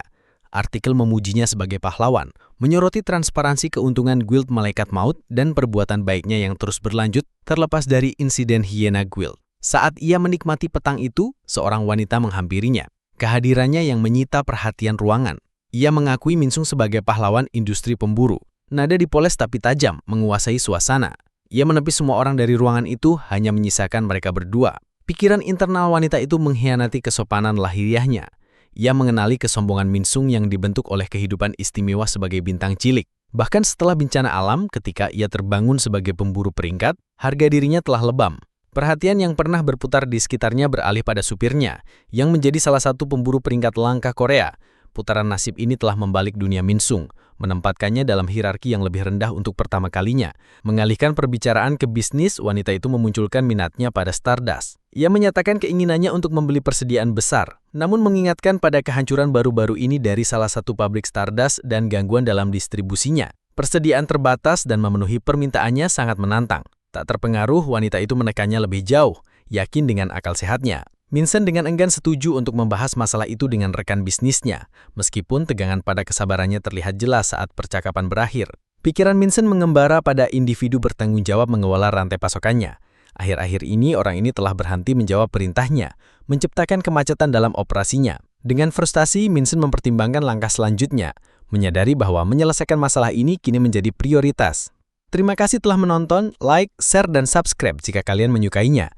Artikel memujinya sebagai pahlawan, menyoroti transparansi keuntungan Guild Malaikat Maut dan perbuatan baiknya yang terus berlanjut terlepas dari insiden Hyena Guild. Saat ia menikmati petang itu, seorang wanita menghampirinya. Kehadirannya yang menyita perhatian ruangan. Ia mengakui Min-sung sebagai pahlawan industri pemburu. Nada dipoles tapi tajam, menguasai suasana. Ia menepis semua orang dari ruangan itu, hanya menyisakan mereka berdua. Pikiran internal wanita itu mengkhianati kesopanan lahiriahnya. Ia mengenali kesombongan Min-sung yang dibentuk oleh kehidupan istimewa sebagai bintang cilik. Bahkan setelah bencana alam, ketika ia terbangun sebagai pemburu peringkat, harga dirinya telah lebam. Perhatian yang pernah berputar di sekitarnya beralih pada supirnya, yang menjadi salah satu pemburu peringkat langka Korea. Putaran nasib ini telah membalik dunia Min-sung, menempatkannya dalam hierarki yang lebih rendah untuk pertama kalinya. Mengalihkan perbicaraan ke bisnis, wanita itu memunculkan minatnya pada Stardust. Ia menyatakan keinginannya untuk membeli persediaan besar, namun mengingatkan pada kehancuran baru-baru ini dari salah satu pabrik Stardust dan gangguan dalam distribusinya. Persediaan terbatas dan memenuhi permintaannya sangat menantang. Tak terpengaruh, wanita itu menekannya lebih jauh, yakin dengan akal sehatnya. Min-sung dengan enggan setuju untuk membahas masalah itu dengan rekan bisnisnya, meskipun tegangan pada kesabarannya terlihat jelas saat percakapan berakhir. Pikiran Min-sung mengembara pada individu bertanggung jawab mengelola rantai pasokannya. Akhir-akhir ini orang ini telah berhenti menjawab perintahnya, menciptakan kemacetan dalam operasinya. Dengan frustasi, Min-sung mempertimbangkan langkah selanjutnya, menyadari bahwa menyelesaikan masalah ini kini menjadi prioritas. Terima kasih telah menonton, like, share, dan subscribe jika kalian menyukainya.